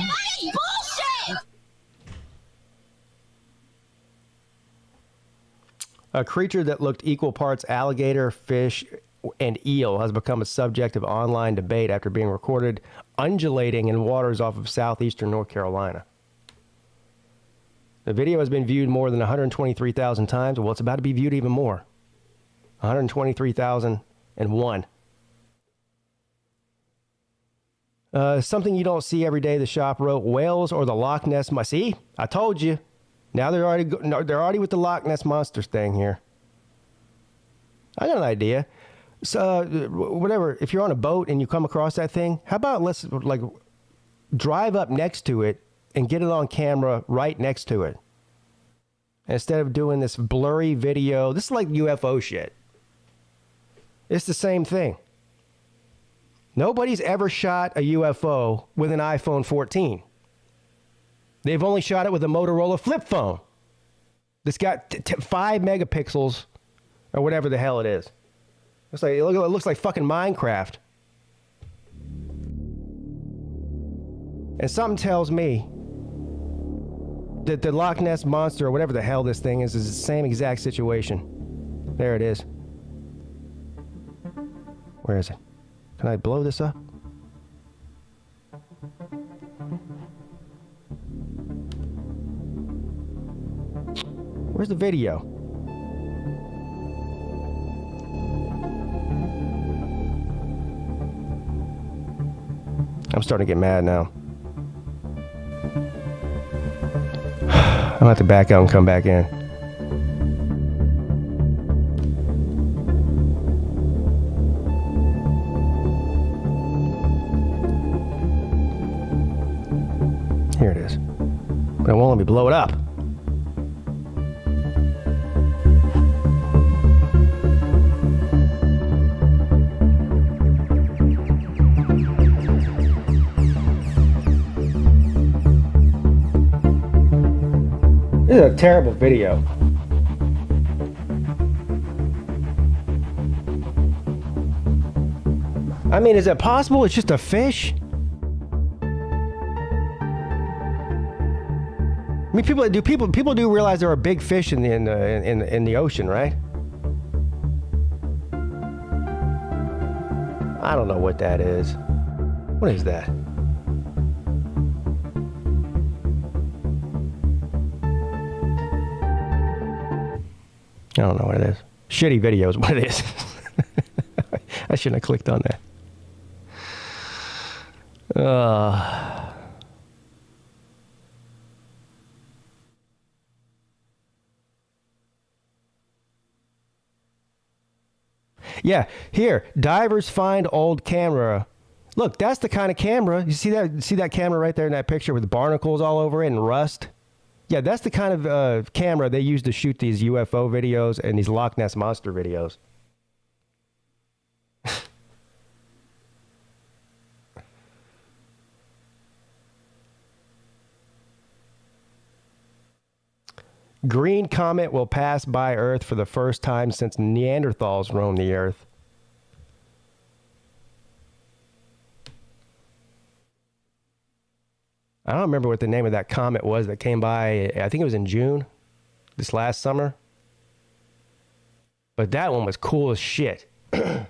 bullshit! A creature that looked equal parts alligator, fish, and eel has become a subject of online debate after being recorded undulating in waters off of southeastern North Carolina. The video has been viewed more than 123,000 times. Well, it's about to be viewed even more. 123,001. Something you don't see every day, the shop wrote. Whales or the Loch Ness... See? I told you. Now they're already with the Loch Ness Monsters thing here. I got an idea. So, whatever, if you're on a boat and you come across that thing, how about let's, drive up next to it and get it on camera right next to it. instead of doing this blurry video. This is like UFO shit. It's the same thing. Nobody's ever shot a UFO with an iPhone 14. They've only shot it with a Motorola flip phone. It's got 5 megapixels or whatever the hell it is. It looks like fucking Minecraft. And something tells me that the Loch Ness Monster, or whatever the hell this thing is the same exact situation. There it is. Where is it? Can I blow this up? Where's the video? I'm starting to get mad now. I'm gonna have to back out and come back in. Here it is. But it won't let me blow it up. This is a terrible video. I mean, is it possible it's just a fish? I mean, people do realize there are big fish in the ocean, right? I don't know what that is. What is that? I don't know what it is. Shitty video is what it is. I shouldn't have clicked on that. Yeah, here, divers find old camera. Look, that's the kind of camera. You see that camera right there in that picture with barnacles all over it and rust? Yeah, that's the kind of camera they use to shoot these UFO videos and these Loch Ness Monster videos. Green comet will pass by Earth for the first time since Neanderthals roamed the Earth. I don't remember what the name of that comet was that came by. I think it was in June, this last summer. But that one was cool as shit. That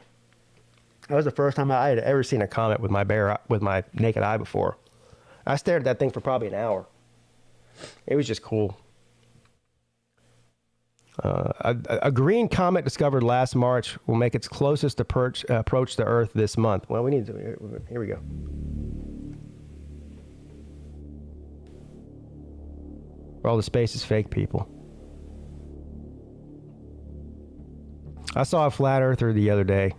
was the first time I had ever seen a comet with my naked eye before. I stared at that thing for probably an hour. It was just cool. A green comet discovered last March will make its closest approach to Earth this month. Well, we need to. Here we go. All the space is fake, people. I saw a flat earther the other day.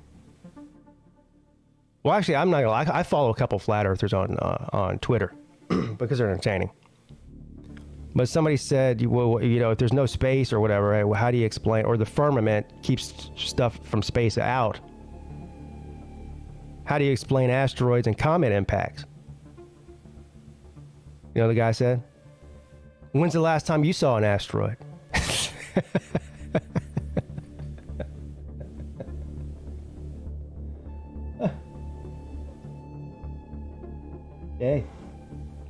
Well, actually, I'm not gonna lie. I follow a couple flat earthers on Twitter because they're entertaining. But somebody said, well, you know, if there's no space or whatever, right, well, how do you explain? Or the firmament keeps stuff from space out. How do you explain asteroids and comet impacts? You know, the guy said, when's the last time you saw an asteroid? Hey.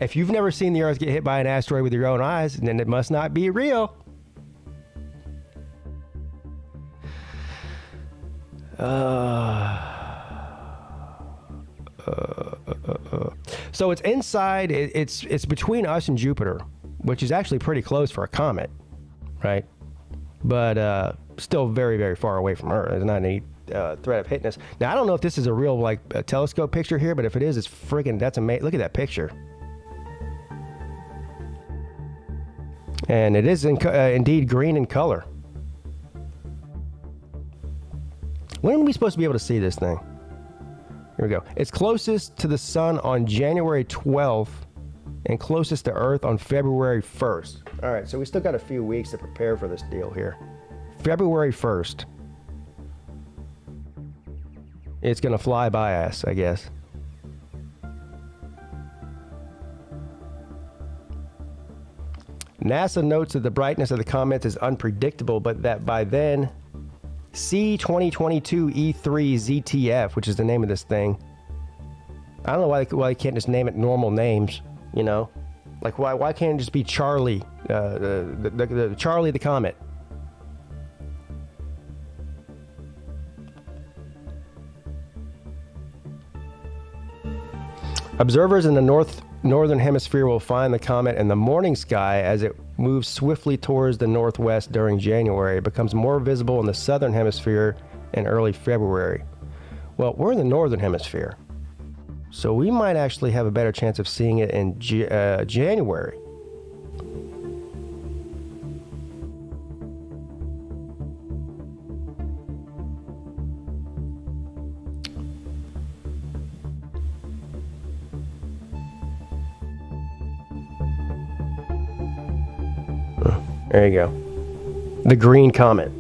If you've never seen the Earth get hit by an asteroid with your own eyes, then it must not be real. So it's inside. It's between us and Jupiter, which is actually pretty close for a comet, right? But still very, very far away from Earth. There's not any threat of hitting us. Now I don't know if this is a real a telescope picture here, but if it is, it's freaking. That's amazing. Look at that picture. And it is indeed green in color. When are we supposed to be able to see this thing? Here we go. It's closest to the sun on January 12th and closest to Earth on February 1st. All right, so we still got a few weeks to prepare for this deal here. February 1st. It's going to fly by us, I guess. NASA notes that the brightness of the comet is unpredictable, but that by then, C2022 E3 ZTF, which is the name of this thing. I don't know why they can't just name it normal names, you know? Like, why can't it just be Charlie, the Charlie the Comet? Observers in the northern hemisphere will find the comet in the morning sky as it moves swiftly towards the northwest during January. It becomes more visible in the southern hemisphere in early February. Well, we're in the northern hemisphere, so we might actually have a better chance of seeing it in January. There you go. The green comet.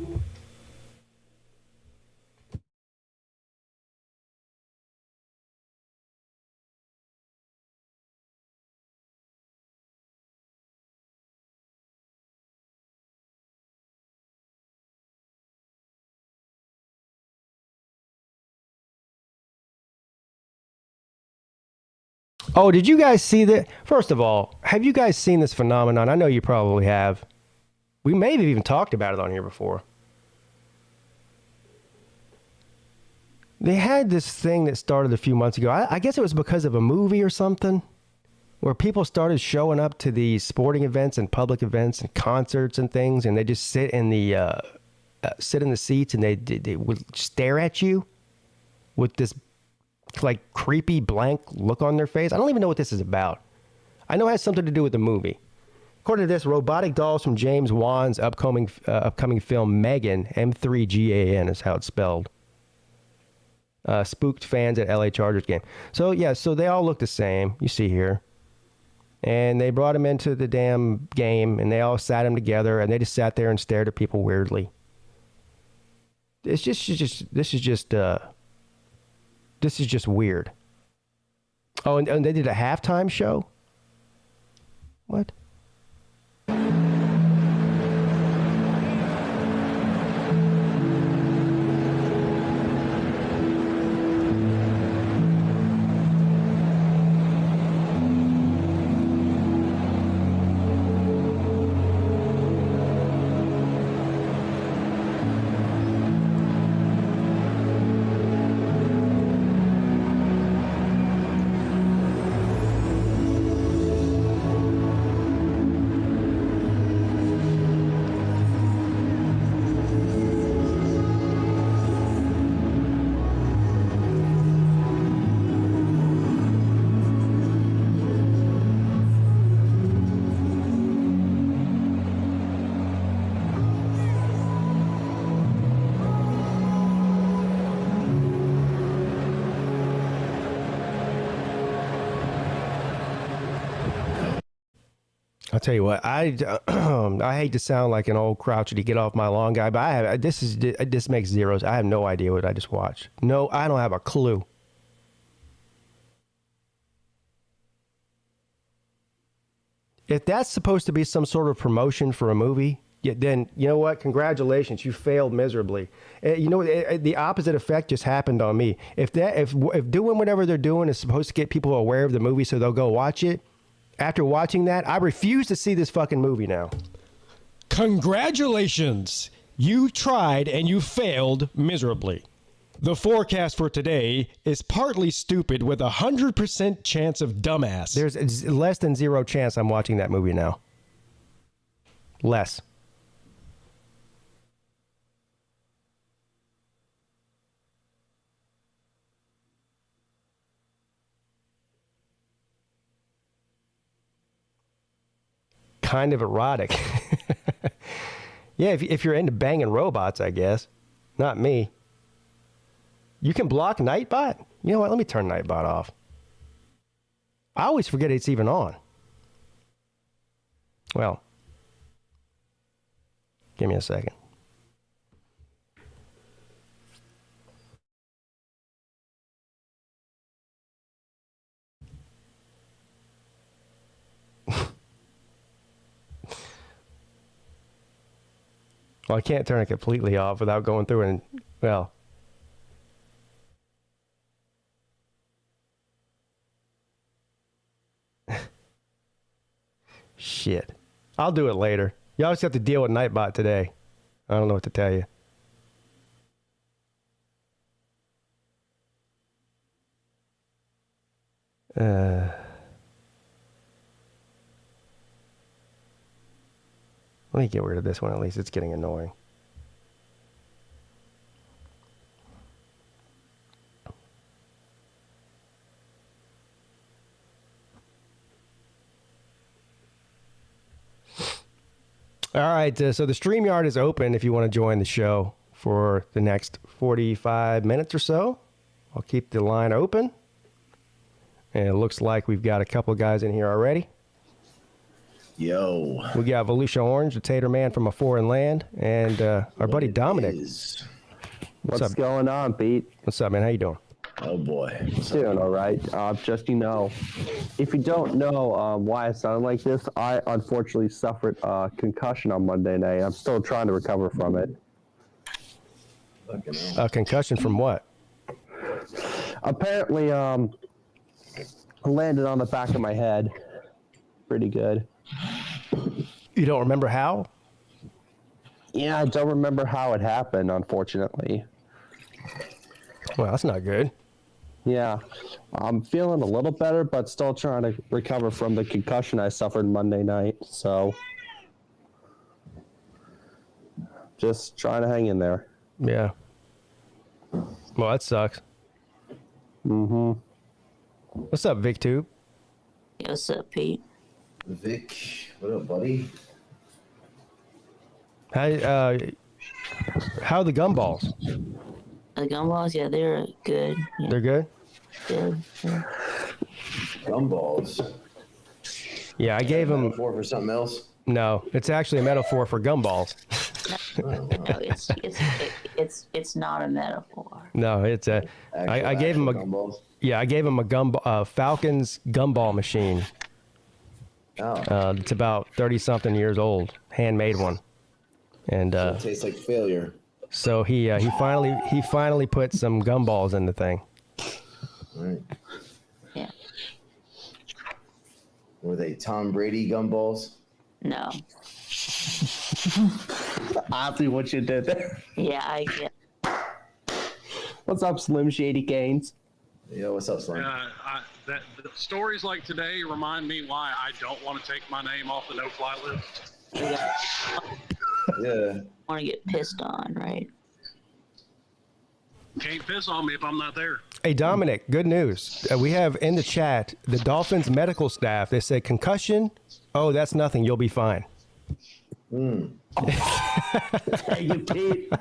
Oh, did you guys see that? First of all, have you guys seen this phenomenon? I know you probably have. We may have even talked about it on here before. They had this thing that started a few months ago. I guess it was because of a movie or something, where people started showing up to these sporting events and public events and concerts and things, and they just sit in the seats and they would stare at you with this like creepy blank look on their face. I don't even know what this is about. I know it has something to do with the movie. According to this, robotic dolls from James Wan's upcoming film Megan, M3GAN is how it's spelled, spooked fans at LA Chargers game. So yeah, so they all look the same, you see here. And they brought them into the damn game, and they all sat them together, and they just sat there and stared at people weirdly. This is just weird. Oh, and they did a halftime show? What? I'll tell you what, I hate to sound like an old crotchety get off my lawn guy, but this makes zeros. I have no idea what I just watched. No, I don't have a clue. If that's supposed to be some sort of promotion for a movie, then you know what? Congratulations, you failed miserably. You know, the opposite effect just happened on me. If doing whatever they're doing is supposed to get people aware of the movie so they'll go watch it, after watching that, I refuse to see this fucking movie now. Congratulations! You tried and you failed miserably. The forecast for today is partly stupid with 100% chance of dumbass. There's less than 0 chance I'm watching that movie now. Less. Kind of erotic. Yeah, if you're into banging robots, I guess. Not me. You can block Nightbot? You know what? Let me turn Nightbot off. I always forget it's even on. Well, give me a second. Well, I can't turn it completely off without going through and, well. Shit. I'll do it later. You always have to deal with Nightbot today. I don't know what to tell you. Let me get rid of this one at least. It's getting annoying. All right, so the StreamYard is open if you want to join the show for the next 45 minutes or so. I'll keep the line open. And it looks like we've got a couple of guys in here already. Yo. We got Volusia Orange, the Tater Man from a foreign land, and our buddy Dominic. What's going on, Pete? What's up, man? How you doing? Oh, boy. Doing all right. Just, if you don't know why I sound like this, I unfortunately suffered a concussion on Monday night. I'm still trying to recover from it. A concussion from what? Apparently, landed on the back of my head. Pretty good. You don't remember how? Yeah, I don't remember how it happened, unfortunately. Well, that's not good. Yeah, I'm feeling a little better, but still trying to recover from the concussion I suffered Monday night. So, just trying to hang in there. Yeah. Well, that sucks. Mm-hmm. What's up, VicTube? Yo, what's up, Pete? Vic, what up, buddy? How are the gumballs? The gumballs, yeah, they're good. Yeah. They're good? Good. Yeah. Gumballs? Yeah, I gave them... Metaphor for something else? No, it's actually a metaphor for gumballs. No, it's not a metaphor. No, it's a... I gave him a... Gumballs? Yeah, I gave him a Falcons gumball machine. Oh. It's about 30-something years old. Handmade one. And So it tastes like failure. so he finally put some gumballs in the thing. Right. Yeah. Were they Tom Brady gumballs? No. I see what you did there. Yeah, I get. What's up, Slim Shady Gaines? Yo, what's up, Slim? The stories like today remind me why I don't want to take my name off the no-fly list. Yeah. Want to get pissed on, right? Can't piss on me if I'm not there. Hey, Dominic, good news. We have in the chat the Dolphins medical staff. They said concussion. Oh, that's nothing. You'll be fine. Hmm. Thank you, Pete.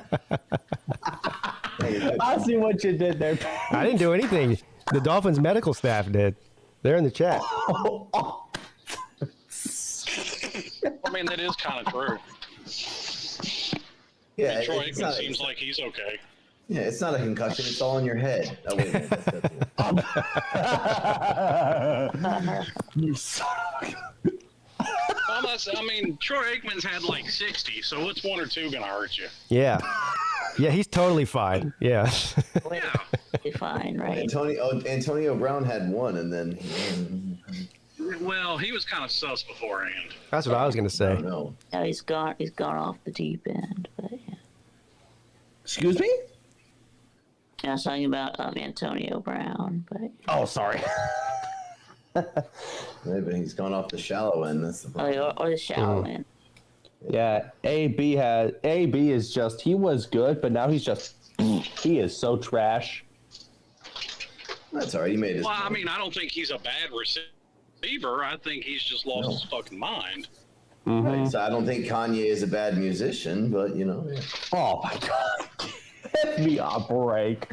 I see what you did there. I didn't do anything. The Dolphins medical staff did. They're in the chat. I mean, that is kind of true. Yeah, Troy it's Aikman not, seems like he's okay. Yeah, it's not a concussion. It's all in your head. Oh, wait a minute. You suck. I mean, Troy Aikman's had like 60, so what's one or two going to hurt you? Yeah. Yeah, he's totally fine. Yeah. Yeah. You're fine, right? Antonio Brown had one, and then Well, he was kind of sus beforehand. That's what I was going to say. No. Yeah, he's gone off the deep end, but yeah. Excuse me? I was talking about Antonio Brown, but Oh, sorry. Maybe he's gone off the shallow end. That's the problem. or the shallow end. Yeah, AB is just, he was good, but now he's just, he is so trash. That's all right. He made his. Well, I mean, I don't think he's a bad receiver. I think he's just lost his fucking mind. Mm-hmm. Right, so I don't think Kanye is a bad musician, but you know. Yeah. Oh my God. Hit me a break.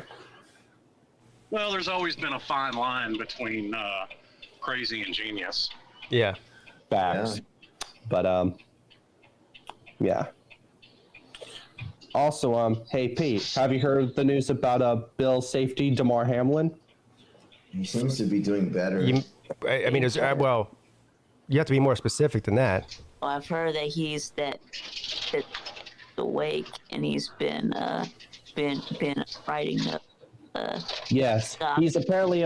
Well, there's always been a fine line between crazy and genius. Yeah. Facts. But yeah. Also, hey Pete, have you heard the news about Bill's safety, Damar Hamlin? He seems to be doing better. I mean, well, you have to be more specific than that. Well, I've heard that he's that awake, and he's been writing the. Yes, he's apparently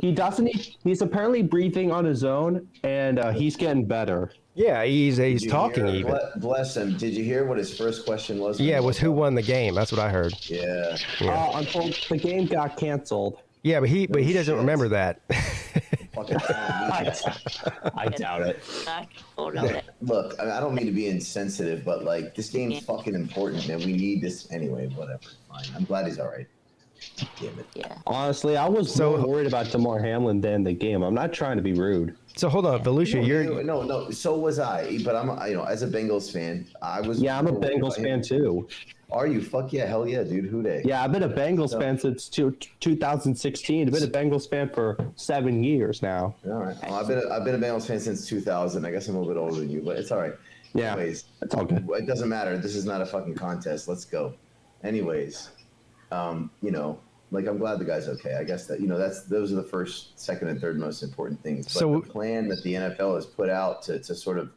he's apparently breathing on his own, and he's getting better. Yeah, he's talking even. Bless him. Did you hear what his first question was? Yeah, it was who won the game. That's what I heard. Yeah. Until the game got canceled. Yeah, but he doesn't remember that. I doubt it. Look, I don't mean to be insensitive, but like this game's fucking important, and we need this anyway. Whatever, fine. I'm glad he's all right. Damn it. Yeah. Honestly, I was more worried about Damar Hamlin than the game. I'm not trying to be rude. So hold on, Volusia, you're no. So was I, but I'm as a Bengals fan, I was. Yeah, I'm a Bengals fan too. Are you? Fuck yeah, hell yeah, dude. Who dey? Yeah, I've been a Bengals fan since 2016. I've been a Bengals fan for 7 years now. All right. Well, I've been a Bengals fan since 2000. I guess I'm a little bit older than you, but it's all right. Yeah. Anyways, it's all good. It doesn't matter. This is not a fucking contest. Let's go. Anyways, like I'm glad the guy's okay. I guess that those are the first, second, and third most important things. But So- the plan that the NFL has put out to sort of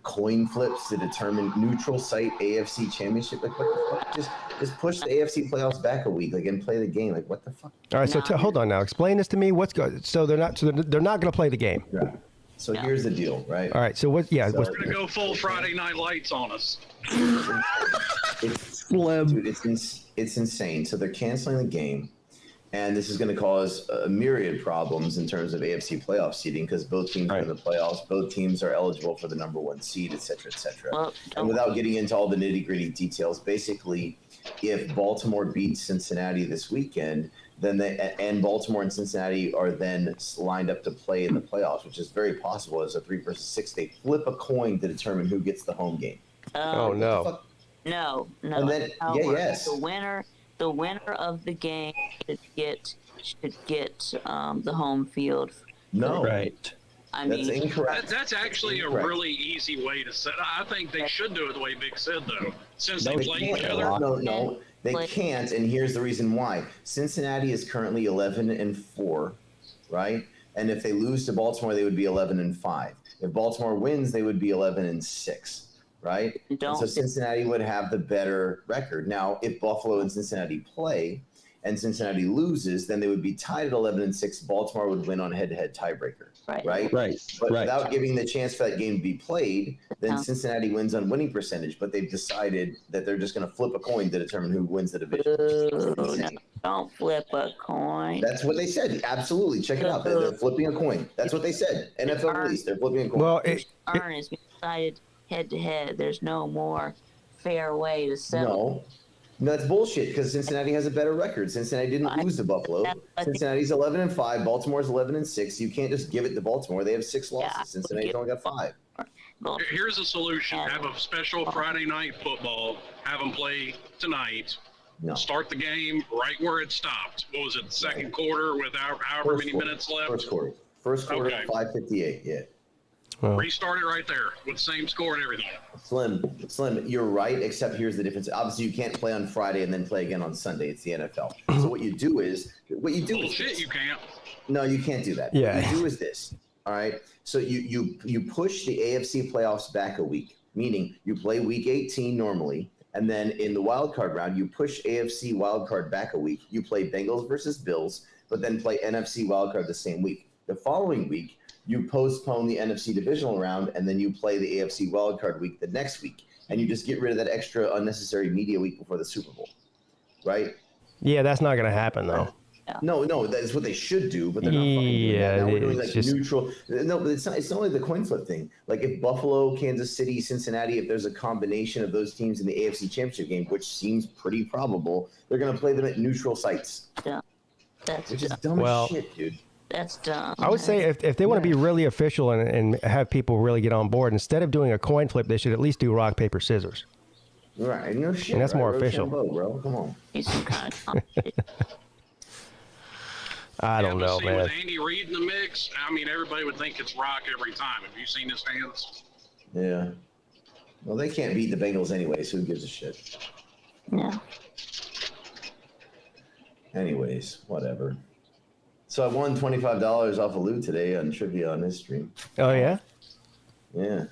coin flips to determine neutral site AFC championship, like what the fuck? Just push the AFC playoffs back a week, like, and play the game. Like what the fuck? all right. So hold on now. Explain this to me. What's good? So they're not going to play the game. Yeah. So here's the deal, right? All right. So what? Yeah. So- what's, We're gonna go full Friday Night Lights on us. Dude, it's insane. So they're canceling the game, and this is going to cause a myriad problems in terms of AFC playoff seeding because both teams are in the playoffs. Both teams are eligible for the number one seed, et cetera, et cetera. Well, and without getting into all the nitty gritty details, basically, if Baltimore beats Cincinnati this weekend, then and Baltimore and Cincinnati are then lined up to play in the playoffs, which is very possible as a 3 versus 6. They flip a coin to determine who gets the home game. oh no. No. And then, yes. The winner of the game should get the home field. No. Right. I That's mean, incorrect. That's actually a Incorrect. really easy way to set. I think they should do it the way Big said, though, since No, they play each other. No, they can't, and here's the reason why. Cincinnati is currently 11-4, right? And if they lose to Baltimore, they would be 11-5. If Baltimore wins, they would be 11-6, right? And so Cincinnati would have the better record. Now, if Buffalo and Cincinnati play, and Cincinnati loses, then they would be tied at 11-6. Baltimore would win on head-to-head tiebreaker. Right. But without giving the chance for that game to be played, then Cincinnati wins on winning percentage. But they've decided that they're just going to flip a coin to determine who wins the division. no, don't flip a coin. That's what they said. Absolutely. Check it out. They're flipping a coin. That's what they said. NFL release. They're flipping a coin. Well, Earn is decided head to head. There's no more fair way to settle. No, that's bullshit because Cincinnati has a better record. Cincinnati didn't lose to Buffalo. Cincinnati's 11-5. Baltimore's 11-6. You can't just give it to Baltimore. They have 6 losses. Cincinnati's only got 5. Here's a solution: have a special Friday night football. Have them play tonight. No. Start the game right where it stopped. What was it? The second quarter with however many minutes left. First quarter. Okay. 5:58. Yeah. Restart it right there with the same score and everything. Slim, you're right, except here's the difference. Obviously, you can't play on Friday and then play again on Sunday. It's the NFL. So what you do is Bullshit, you can't. No, you can't do that. Yeah. What you do is this. All right. So you push the AFC playoffs back a week, meaning you play week 18 normally, and then in the wild card round, you push AFC wild card back a week. You play Bengals versus Bills, but then play NFC wild card the same week. The following week, you postpone the NFC divisional round, and then you play the AFC wildcard week the next week, and you just get rid of that extra unnecessary media week before the Super Bowl, right? Yeah, that's not going to happen though. No, that's what they should do, but they're not fucking doing that. Now we're doing like just neutral. No, but it's not. It's only the coin flip thing. Like if Buffalo, Kansas City, Cincinnati, if there's a combination of those teams in the AFC Championship game, which seems pretty probable, they're going to play them at neutral sites. Yeah, which is dumb as shit, dude. That's dumb. I would say if they want to be really official and have people really get on board, instead of doing a coin flip, they should at least do rock, paper, scissors. Right. No shit. And that's more official. Bro. Come on. He's some kind of I don't know, With Andy Reid in the mix, I mean, everybody would think it's rock every time. Have you seen his hands? Yeah. Well, they can't beat the Bengals anyway, so who gives a shit? Yeah. Anyways, whatever. So I won $25 off of Lou today on trivia on his stream. Oh, yeah? Yeah.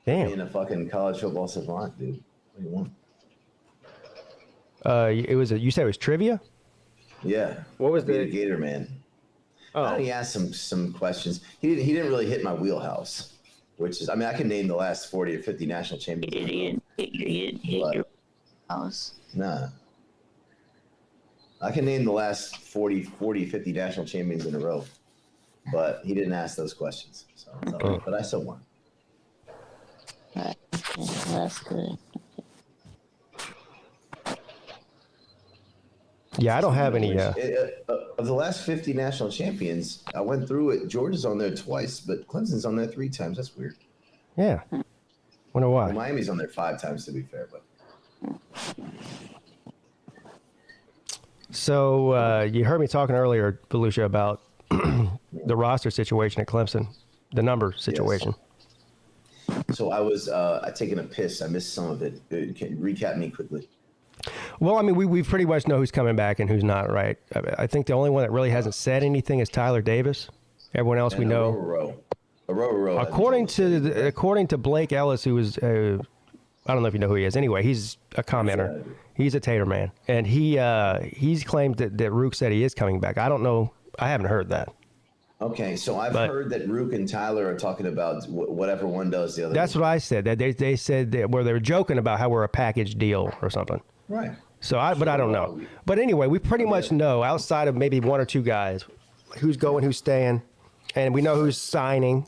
Damn. Being a fucking college football savant, dude. What do you want? You said it was trivia? Yeah. What was the Gator man? Oh. He asked some questions. He didn't really hit my wheelhouse, which is, I mean, I can name the last 40 or 50 national champions. He didn't hit your house. Nah. I can name the last 40, 50 national champions in a row, but he didn't ask those questions. So, but I still won. Right. Yeah, that's good. Yeah, I don't have any. Of the last 50 national champions, I went through it. Georgia's on there twice, but Clemson's on there 3 times. That's weird. Yeah. Wonder why. Well, Miami's on there 5 times, to be fair, but. So you heard me talking earlier, Volusia, about the roster situation at Clemson, the number situation. Yes. So I was taking a piss. I missed some of it. Can you recap me quickly? Well, I mean, we pretty much know who's coming back and who's not, right? I think the only one that really hasn't said anything is Tyler Davis. Everyone else we know. According to Blake Ellis, who was, I don't know if you know who he is. Anyway, he's a commenter. He's a Tater man, and he's claimed that Rook said he is coming back. I don't know. I haven't heard that. Okay, so I've heard that Rook and Tyler are talking about whatever one does the other. That's what I said. That they said that where they were joking about how we're a package deal or something. Right. So I don't know. But anyway, we pretty much know outside of maybe 1 or 2 guys who's going, who's staying, and we know who's signing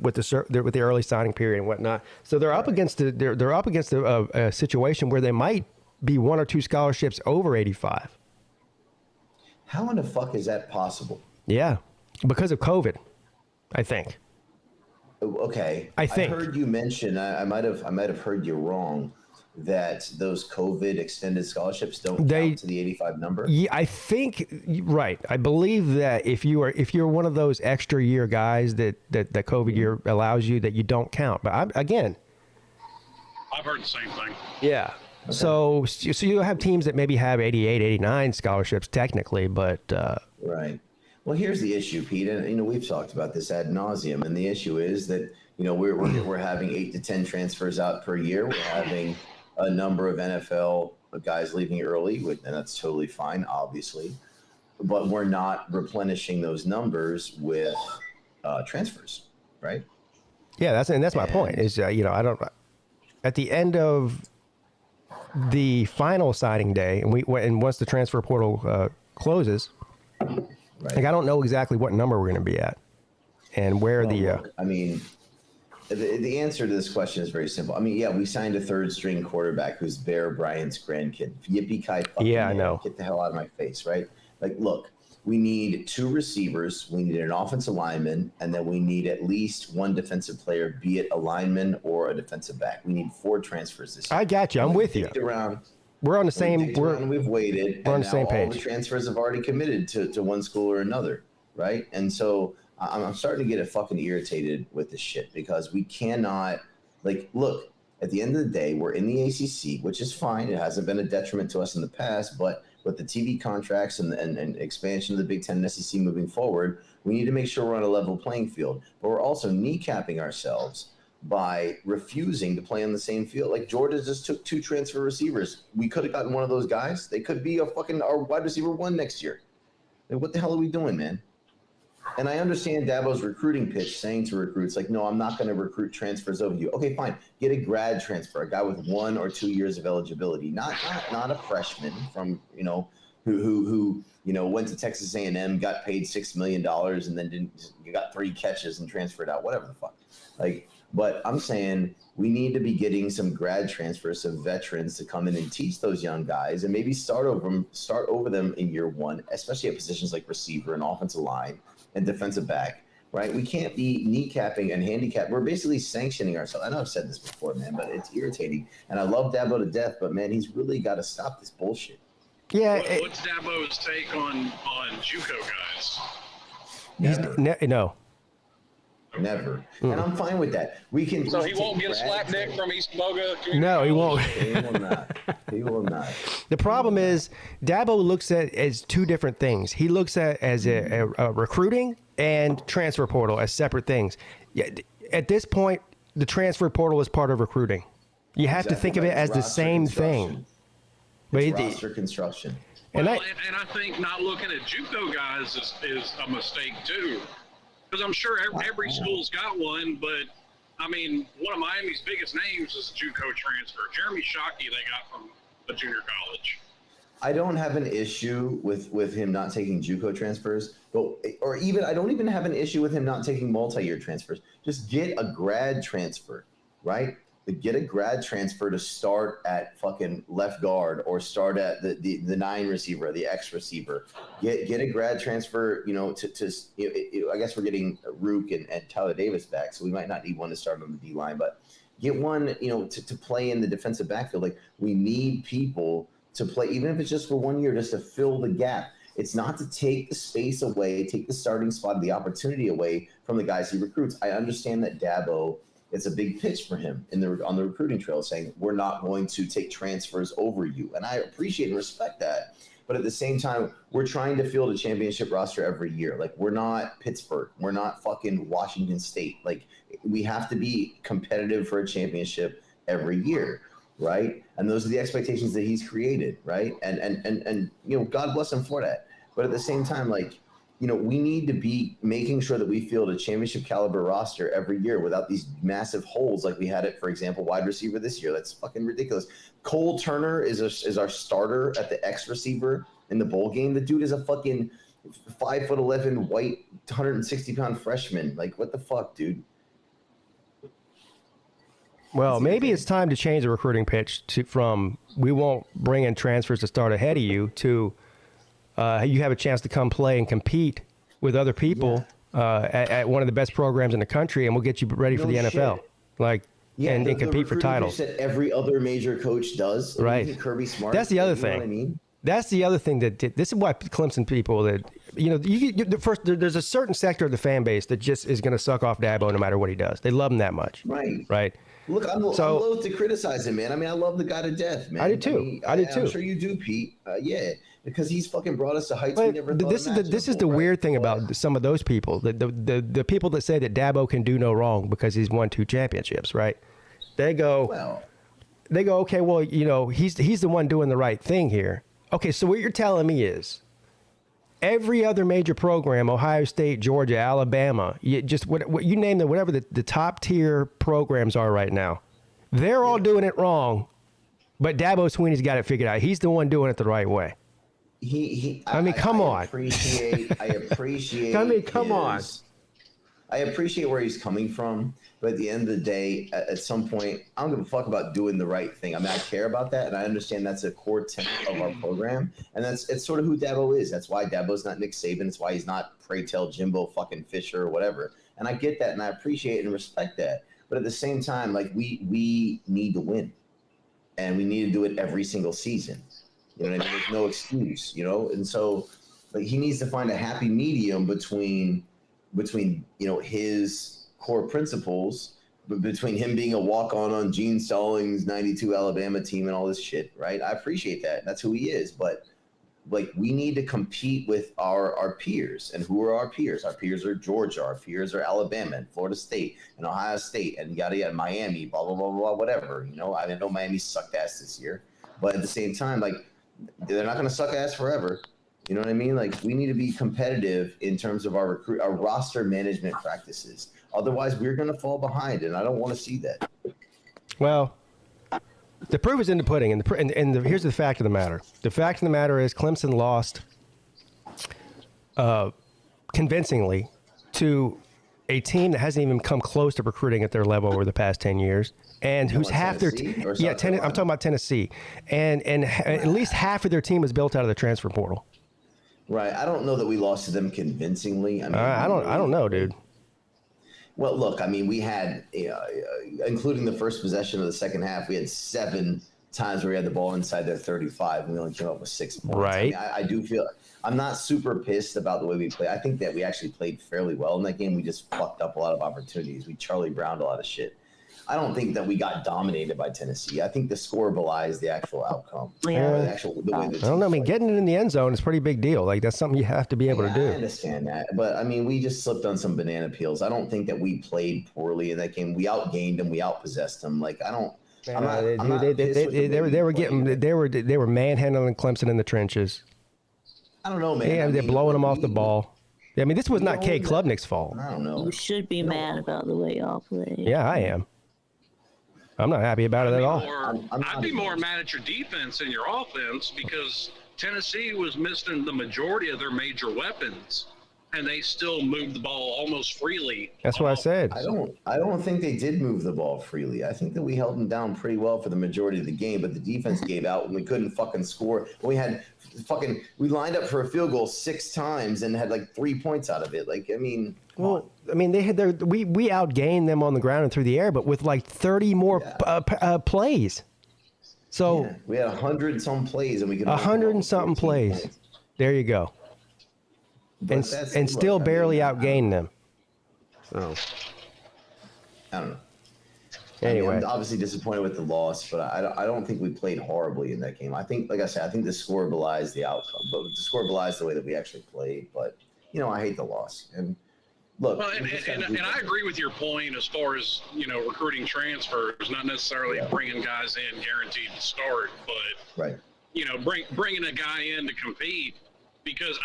with the early signing period and whatnot. So they're up against a situation where they might be 1 or 2 scholarships over 85. How in the fuck is that possible? Yeah, because of COVID, I think. Okay. I think. I heard you mention. I might have heard you wrong. That those COVID extended scholarships don't count to the 85 number. Yeah, I think right. I believe that if you're one of those extra year guys that COVID year allows you, that you don't count. But I've heard the same thing. Yeah. Okay. So you have teams that maybe have 88, 89 scholarships technically, but right. Well, here's the issue, Pete, and we've talked about this ad nauseum, and the issue is that we're having 8 to 10 transfers out per year. We're having a number of NFL guys leaving early, and that's totally fine, obviously. But we're not replenishing those numbers with transfers, right? Yeah, that's my point. Is I don't. At the end of the final signing day, and once the transfer portal closes, right. Like I don't know exactly what number we're going to be at, and where look, I mean. The answer to this question is very simple. I mean, yeah, we signed a 3rd string quarterback who's Bear Bryant's grandkid. Yippee-ki-yay. Yeah, I know. Get the hell out of my face, right? Like, look, we need 2 receivers. We need an offensive lineman, and then we need at least 1 defensive player, be it a lineman or a defensive back. We need 4 transfers this year. I got you. I'm with you. We're on the same. We've waited. We're on the same page. All the transfers have already committed to one school or another, right? And so I'm starting to get fucking irritated with this shit because we cannot, look, at the end of the day, we're in the ACC, which is fine. It hasn't been a detriment to us in the past, but with the TV contracts and expansion of the Big Ten and SEC moving forward, we need to make sure we're on a level playing field. But we're also kneecapping ourselves by refusing to play on the same field. Like Georgia just took 2 transfer receivers. We could have gotten one of those guys. They could be our wide receiver 1 next year. Like, what the hell are we doing, man? And I understand Dabo's recruiting pitch saying to recruits, like, no, I'm not going to recruit transfers over you. Okay, fine. Get a grad transfer, a guy with 1 or 2 years of eligibility, not a freshman from, who went to Texas A&M, got paid $6 million and then got 3 catches and transferred out, whatever the fuck. But I'm saying we need to be getting some grad transfers, some veterans to come in and teach those young guys and maybe start over them in year 1, especially at positions like receiver and offensive line and defensive back, right? We can't be kneecapping and handicap. We're basically sanctioning ourselves. I know I've said this before, man, but it's irritating. And I love Dabo to death, but man, he's really got to stop this bullshit. Yeah. What's Dabo's take on JUCO guys? No. Never. And I'm fine with that. We can. So he won't get a slap dick from East Boga? No, he won't. He will not. He will not. The problem is Dabo looks at as two different things. He looks at as a recruiting and transfer portal as separate things. Yeah, at this point, the transfer portal is part of recruiting. You have to think of it as the same thing. But it's roster construction. And I think not looking at JUCO guys is a mistake too, because I'm sure every school's got one. But I mean, one of Miami's biggest names is a JUCO transfer, Jeremy Shockey. They got from the junior college. I don't have an issue with him not taking JUCO transfers, or even I don't even have an issue with him not taking multi-year transfers. Just get a grad transfer, right? Get a grad transfer to start at fucking left guard or start at the 9 receiver, the X receiver. Get a grad transfer, I guess we're getting Rook and Tyler Davis back, so we might not need one to start on the D line, but get one, to play in the defensive backfield. Like, we need people to play, even if it's just for 1 year, just to fill the gap. It's not to take the space away, take the starting spot, the opportunity away from the guys he recruits. I understand that Dabo, it's a big pitch for him on the recruiting trail, saying we're not going to take transfers over you. And I appreciate and respect that. But at the same time, we're trying to field a championship roster every year. Like, we're not Pittsburgh. We're not fucking Washington State. Like, we have to be competitive for a championship every year, right? And those are the expectations that he's created, right? And God bless him for that. But at the same time, like, we need to be making sure that we field a championship caliber roster every year without these massive holes like we had it, for example, wide receiver this year. That's fucking ridiculous. Cole Turner is our starter at the X receiver in the bowl game. The dude is a fucking 5'11" white 160-pound freshman. Like, what the fuck, dude? Well, maybe it's time to change the recruiting pitch from we won't bring in transfers to start ahead of you to you have a chance to come play and compete with other people at one of the best programs in the country, and we'll get you ready for the NFL. Like, and compete for titles. That every other major coach does. Right. Kirby Smart. That's the other thing. You know what I mean? That's the other thing this is why Clemson people there's a certain sector of the fan base that just is going to suck off Dabo no matter what he does. They love him that much. Right. Look, I'm loath to criticize him, man. I mean, I love the guy to death, man. I do too. I do too. I'm sure you do, Pete. Yeah, because he's fucking brought us to heights we never thought This is the weird thing about some of those people. The people that say that Dabo can do no wrong because he's won 2 championships, right? They go, okay, well, he's the one doing the right thing here. Okay, so what you're telling me is every other major program, Ohio State, Georgia, Alabama, what you name them, whatever the top tier programs are right now, they're all doing it wrong, but Dabo Swinney's got it figured out. He's the one doing it the right way. Come on. I appreciate. Come on. I appreciate where he's coming from, but at the end of the day, at some point, I don't give a fuck about doing the right thing. I mean, I care about that, and I understand that's a core tenet of our program, and it's sort of who Dabo is. That's why Dabo's not Nick Saban. It's why he's not Pray Tell Jimbo fucking Fisher or whatever. And I get that, and I appreciate and respect that. But at the same time, like, we need to win, and we need to do it every single season. You know what I mean? There's no excuse, And so, like, he needs to find a happy medium between his core principles, but between him being a walk-on Gene Stallings' 92 Alabama team and all this shit, right? I appreciate that. That's who he is. But, like, we need to compete with our peers. And who are our peers? Our peers are Georgia. Our peers are Alabama and Florida State and Ohio State and yada, yada, Miami, blah, blah, blah, blah, whatever. I know Miami sucked ass this year. But at the same time, like, they're not going to suck ass forever. You know what I mean? Like, we need to be competitive in terms of our roster management practices. Otherwise, we're going to fall behind, and I don't want to see that. Well, the proof is in the pudding, and here's the fact of the matter. The fact of the matter is Clemson lost convincingly to a team that hasn't even come close to recruiting at their level over the past 10 years. And who's half their team? I'm talking about Tennessee, and at least half of their team was built out of the transfer portal. Right. I don't know that we lost to them convincingly. I mean, I don't know, dude. Well, look, I mean, we had, including the first possession of the second half, we had 7 times where we had the ball inside their 35 and we only came up with 6 points. Right. I mean, I do feel I'm not super pissed about the way we play. I think that we actually played fairly well in that game. We just fucked up a lot of opportunities. We Charlie Browned a lot of shit. I don't think that we got dominated by Tennessee. I think the score belies the actual outcome. The way I don't know. I mean, getting it in the end zone is a pretty big deal. Like, that's something you have to be able to do. I understand that. But, I mean, we just slipped on some banana peels. I don't think that we played poorly in that game. We outgained them. We outpossessed them. Like, I don't. They were manhandling Clemson in the trenches. I don't know, man. Yeah, they're blowing them off the ball. I mean, this was not Kay Klubnik's fault. I don't know. You should be mad about the way y'all played. Yeah, I am. I'm not happy about it at all. I'd be more mad at your defense than your offense because Tennessee was missing the majority of their major weapons, and they still moved the ball almost freely. That's what I said. I don't think they did move the ball freely. I think that we held them down pretty well for the majority of the game, but the defense gave out and we couldn't fucking score. We lined up for a field goal 6 times and had like 3 points out of it. Like, I mean, they had we outgained them on the ground and through the air, but with like 30 more plays. So we had 100-some plays and we could 100 and something plays. Points. There you go. And still barely outgained them. So I don't know. Anyway, I'm obviously disappointed with the loss, but I don't think we played horribly in that game. I think, like I said, I think the score belies the outcome, but the score belies the way that we actually played. But I hate the loss. And look, and I agree with your point as far as recruiting transfers, not necessarily bringing guys in guaranteed to start, but bringing a guy in to compete. Because,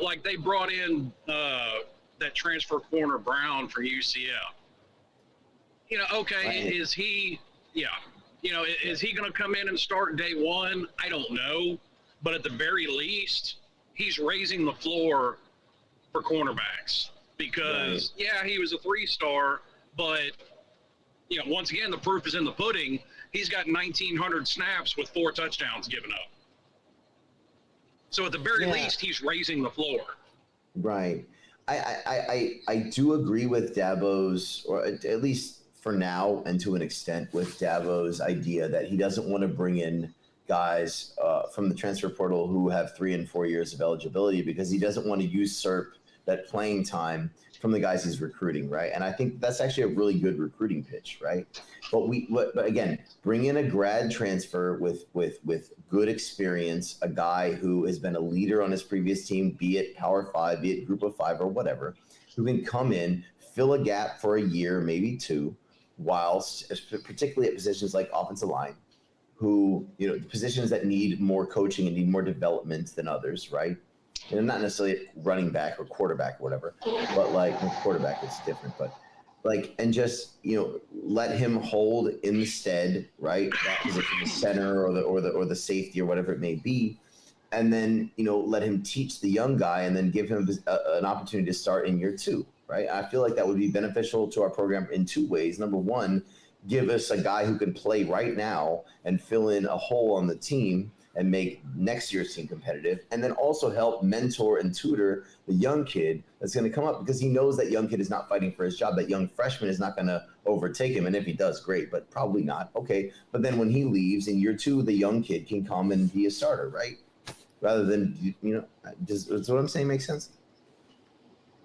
like they brought in that transfer corner Brown from UCF. Is he going to come in and start day one? I don't know. But at the very least, he's raising the floor for cornerbacks. Because, he was a 3-star, but, once again, the proof is in the pudding. He's got 1,900 snaps with 4 touchdowns given up. So at the very least, he's raising the floor. Right. I do agree with Dabo's, or at least for now and to an extent, with Dabo's idea that he doesn't want to bring in guys from the transfer portal who have 3 and 4 years of eligibility because he doesn't want to usurp that playing time from the guys he's recruiting, right? And I think that's actually a really good recruiting pitch, right? But again, bring in a grad transfer with good experience, a guy who has been a leader on his previous team, be it Power 5, be it Group of 5 or whatever, who can come in, fill a gap for a year, maybe 2, whilst particularly at positions like offensive line, who, positions that need more coaching and need more development than others, right? And not necessarily running back or quarterback or whatever, but like quarterback is different, but and just, let him hold instead, right? That position, the center or the safety or whatever it may be. And then, let him teach the young guy and then give him an opportunity to start in year 2, right? I feel like that would be beneficial to our program in 2 ways. Number one, give us a guy who can play right now and fill in a hole on the team and make next year's team competitive, and then also help mentor and tutor the young kid that's going to come up, because he knows that young kid is not fighting for his job. That young freshman is not going to overtake him, and if he does, great, but probably not. Okay, but then when he leaves in year 2, the young kid can come and be a starter, right? Rather than, does what I'm saying make sense?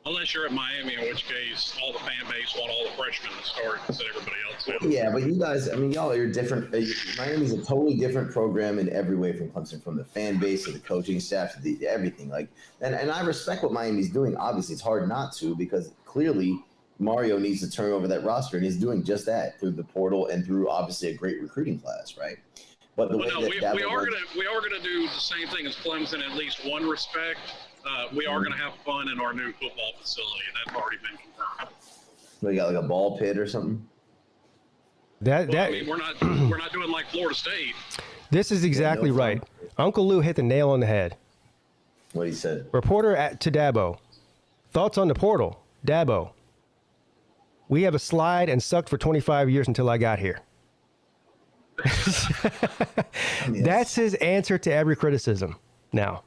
Unless you're at Miami, in which case all the fan base want all the freshmen to start instead of everybody else. Yeah, but you guys, y'all are different. Miami's a totally different program in every way from Clemson, from the fan base to the coaching staff to everything. And I respect what Miami's doing. Obviously, it's hard not to, because clearly Mario needs to turn over that roster, and he's doing just that through the portal and through obviously a great recruiting class, right? But we are gonna do the same thing as Clemson in at least one respect. We are going to have fun in our new football facility, and that's already been confirmed. We got like a ball pit or something. We're not doing like Florida State. This is exactly right. Uncle Lou hit the nail on the head. What he said. Reporter to Dabo. Thoughts on the portal, Dabo. We have a slide and sucked for 25 years until I got here. That's his answer to every criticism now.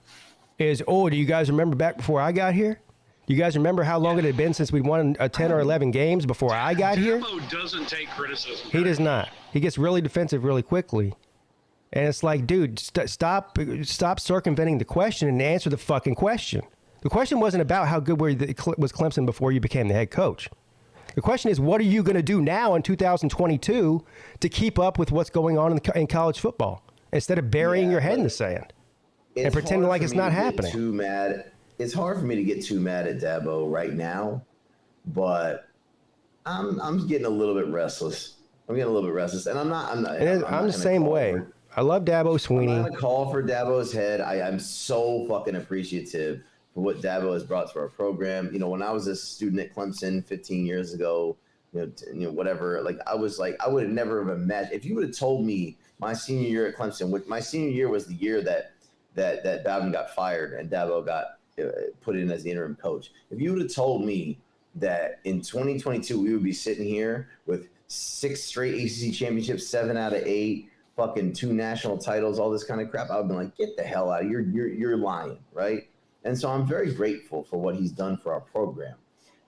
Do you guys remember back before I got here? Do you guys remember how long it had been since we won 10 or 11 games before I got here? Dabo doesn't take criticism. He does not. He gets really defensive really quickly. And it's like, dude, stop circumventing the question and answer the fucking question. The question wasn't about how good was Clemson before you became the head coach. The question is, what are you going to do now in 2022 to keep up with what's going on in college football instead of burying your head in the sand and pretending like it's not happening? Too mad. It's hard for me to get too mad at Dabo right now, but I'm getting a little bit restless. And I'm the same way. I love Dabo Sweeney. I'm going to call for Dabo's head. I'm so fucking appreciative for what Dabo has brought to our program. You know, when I was a student at Clemson 15 years ago, whatever, like I would have never have imagined. If you would have told me my senior year at Clemson, my senior year was the year that Bowden got fired and Dabo got put in as the interim coach. If you would have told me that in 2022 we would be sitting here with 6 straight ACC championships, 7 out of 8, fucking 2 national titles, all this kind of crap, I would have been like, get the hell out of here. You're lying, right? And so I'm very grateful for what he's done for our program.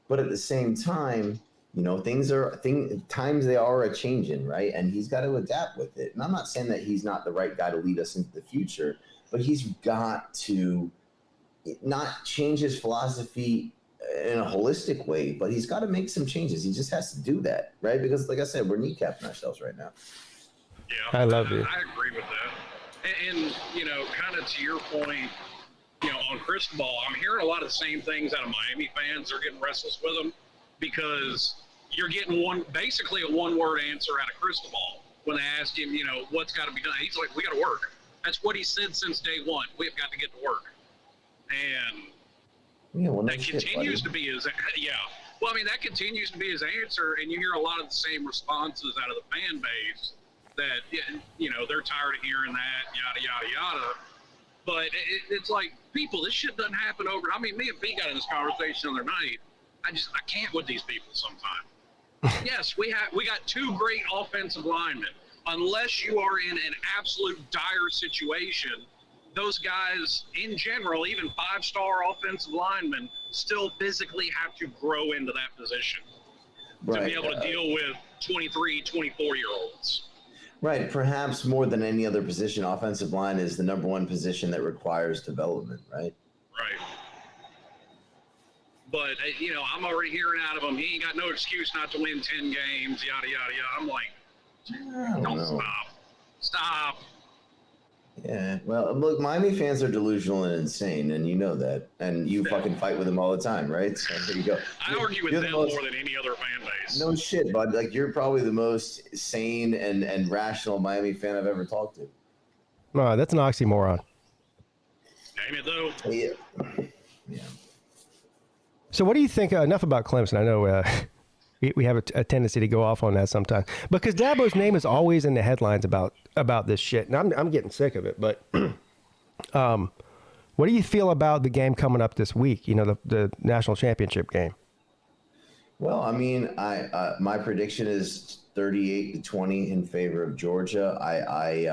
But at the same time, you know, times they are a changing, right? And he's got to adapt with it. And I'm not saying that he's not the right guy to lead us into the future, but he's got to not change his philosophy in a holistic way, but he's got to make some changes. He just has to do that, right? Because like I said, we're kneecapping ourselves right now. Yeah, I love you. I agree with that. And you know, kind of to your point, you know, on Cristobal, I'm hearing a lot of the same things out of Miami fans. They're getting restless with him because you're getting basically a one-word answer out of Cristobal when they ask him, you know, what's got to be done. He's like, we got to work. That's what he said since day one. We've got to get to work. And that continues to be his, Well, I mean, that continues to be his answer, and you hear a lot of the same responses out of the fan base that, you know, they're tired of hearing that, yada, yada, yada. But it's like, people, this shit doesn't happen over. I mean, me and Pete got in this conversation the other night. I can't with these people sometimes. Yes, we got 2 great offensive linemen. Unless you are in an absolute dire situation, those guys in general, even 5-star offensive linemen, still physically have to grow into that position to be able to deal with 23, 24-year-olds. Right. Perhaps more than any other position, offensive line is the number one position that requires development, right? Right. But, you know, I'm already hearing out of him, he ain't got no excuse not to win 10 games, yada, yada, yada. I'm like, don't stop. Yeah, well, look, Miami fans are delusional and insane, and you know that. And you fucking fight with them all the time, right? So there you go. I argue with them more than any other fan base. No shit, bud. Like, you're probably the most sane and rational Miami fan I've ever talked to. No, that's an oxymoron. Damn it, though. Yeah. So what do you think, enough about Clemson? I know we have a tendency to go off on that sometimes, because Dabo's name is always in the headlines about this shit, and I'm getting sick of it. But what do you feel about the game coming up this week? You know, the national championship game. Well, I mean, my prediction is 38-20 in favor of Georgia. I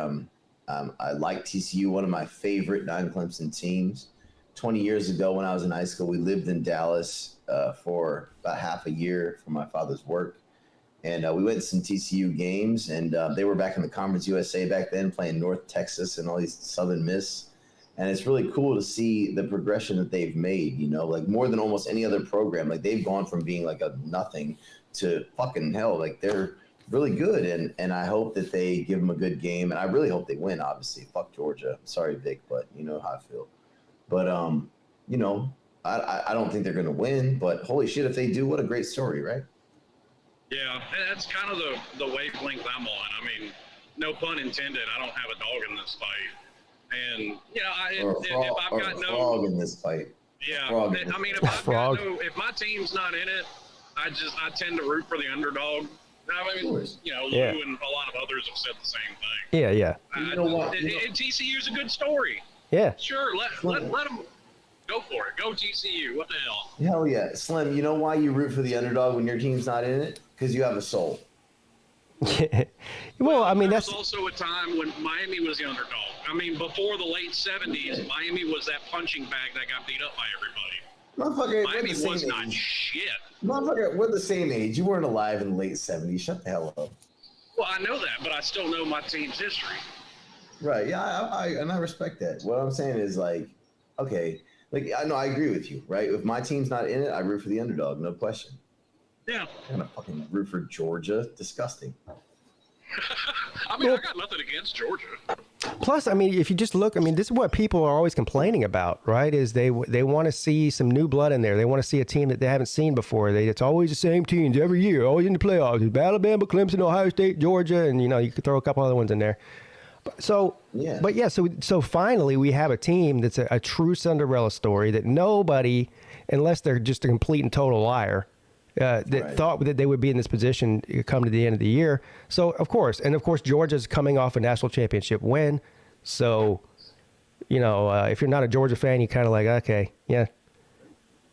like TCU, one of my favorite non-Clemson teams. 20 years ago, when I was in high school, we lived in Dallas for about half a year for my father's work. And we went to some TCU games, and they were back in the Conference USA back then, playing North Texas and all these Southern Miss. And it's really cool to see the progression that they've made, you know, like more than almost any other program. Like, they've gone from being like a nothing to fucking hell. Like, they're really good. And I hope that they give them a good game. And I really hope they win, obviously. Fuck Georgia. Sorry, Vic, but you know how I feel. But, you know, I don't think they're going to win. But holy shit, if they do, what a great story, right? Yeah, that's kind of the wavelength I'm on. I mean, no pun intended, I don't have a dog in this fight. And, you know, if I've got no frog in this fight. Yeah, I mean, if my team's not in it, I tend to root for the underdog. I mean, you know, Lou and a lot of others have said the same thing. Yeah, yeah. You know what? And TCU's a good story. Yeah. Sure, let them go for it. Go TCU. What the hell? Hell yeah. Slim, you know why you root for the underdog when your team's not in it? Because you have a soul. Well, I mean, that's also a time when Miami was the underdog. I mean, before the late 70s, Miami was that punching bag that got beat up by everybody. Motherfucker, Miami was not shit. Motherfucker, we're the same age. You weren't alive in the late 70s. Shut the hell up. Well, I know that, but I still know my team's history. Right. Yeah, I respect that. What I'm saying is like, okay, like I know I agree with you, right? If my team's not in it, I root for the underdog, no question. Yeah. I'm gonna fucking root for Georgia. Disgusting. I mean, I got nothing against Georgia. Plus, I mean, if you just look, I mean, this is what people are always complaining about, right? Is they want to see some new blood in there. They want to see a team that they haven't seen before. It's always the same teams every year, always in the playoffs. It's Alabama, Clemson, Ohio State, Georgia, and you could throw a couple other ones in there. So finally we have a team that's a true Cinderella story that nobody, unless they're just a complete and total liar, thought that they would be in this position come to the end of the year. So of course Georgia's coming off a national championship win. So if you're not a Georgia fan, you kind of like, okay, yeah.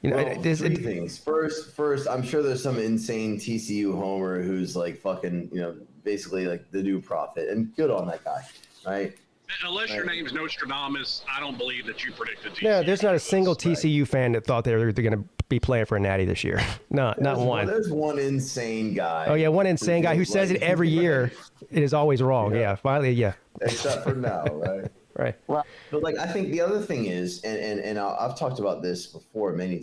Three things. First, I'm sure there's some insane TCU homer who's like fucking, basically like the new prophet, and good on that guy, right? Unless your name's Nostradamus, I don't believe that you predicted TCU. Yeah, there's not a single TCU fan that thought they were going to be playing for a natty this year. Not one. There's one insane guy. Oh yeah, one insane guy who says it every year. It is always wrong. Yeah, finally, yeah. Except for now, right? Right. Well, but like I think the other thing is, and I've talked about this before many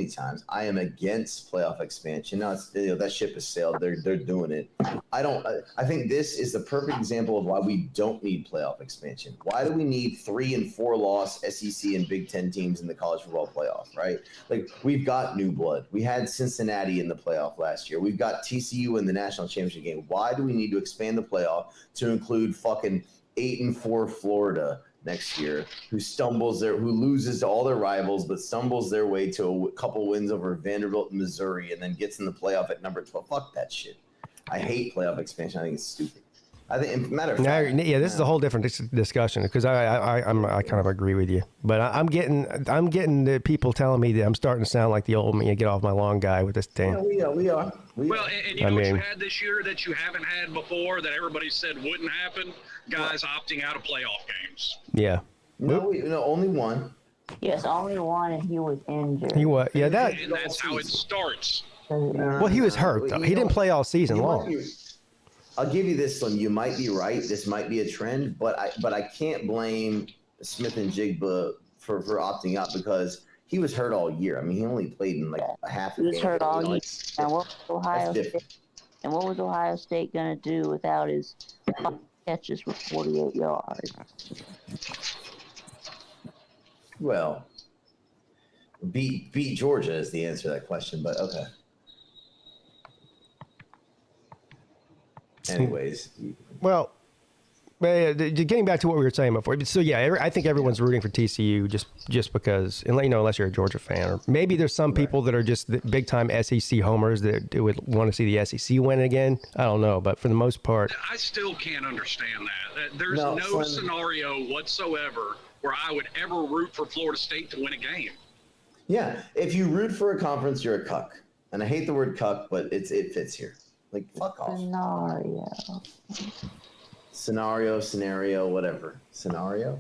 times. I am against playoff expansion. Now it's that ship has sailed. They're doing it. I think this is the perfect example of why we don't need playoff expansion. Why do we need 3 and 4 loss SEC and Big Ten teams in the college football playoff? Right? Like we've got new blood. We had Cincinnati in the playoff last year. We've got TCU in the national championship game. Why do we need to expand the playoff to include fucking 8 and 4 Florida next year, who loses to all their rivals, but stumbles their way to a couple wins over Vanderbilt and Missouri, and then gets in the playoff at number 12. Fuck that shit. I hate playoff expansion. I think it's stupid. I think, matter of fact, this is a whole different discussion because I kind of agree with you, but I'm getting the people telling me that I'm starting to sound like the old me. Get off my lawn guy with this thing. Yeah, we are. Well, and what you had this year that you haven't had before that everybody said wouldn't happen? Guys opting out of playoff games. Yeah. No, only one. Yes, only one, and he was injured. He was. Yeah, and that's how it starts. Well, he was hurt though. He didn't play all season long. I'll give you this one. You might be right. This might be a trend, but I can't blame Smith and Jigba for opting out because he was hurt all year. I mean, he only played in like a half a game. He was hurt all year. And what was Ohio State going to do without his catches for 48 yards? Well, beat Georgia is the answer to that question, but okay. Anyways. Well, getting back to what we were saying before. So, yeah, I think everyone's rooting for TCU just because, unless you're a Georgia fan. Or maybe there's some people that are just big-time SEC homers that would want to see the SEC win again. I don't know, but for the most part. I still can't understand that. There's no scenario whatsoever where I would ever root for Florida State to win a game. Yeah, if you root for a conference, you're a cuck. And I hate the word cuck, but it fits here. Like, fuck off. Scenario, whatever. Scenario.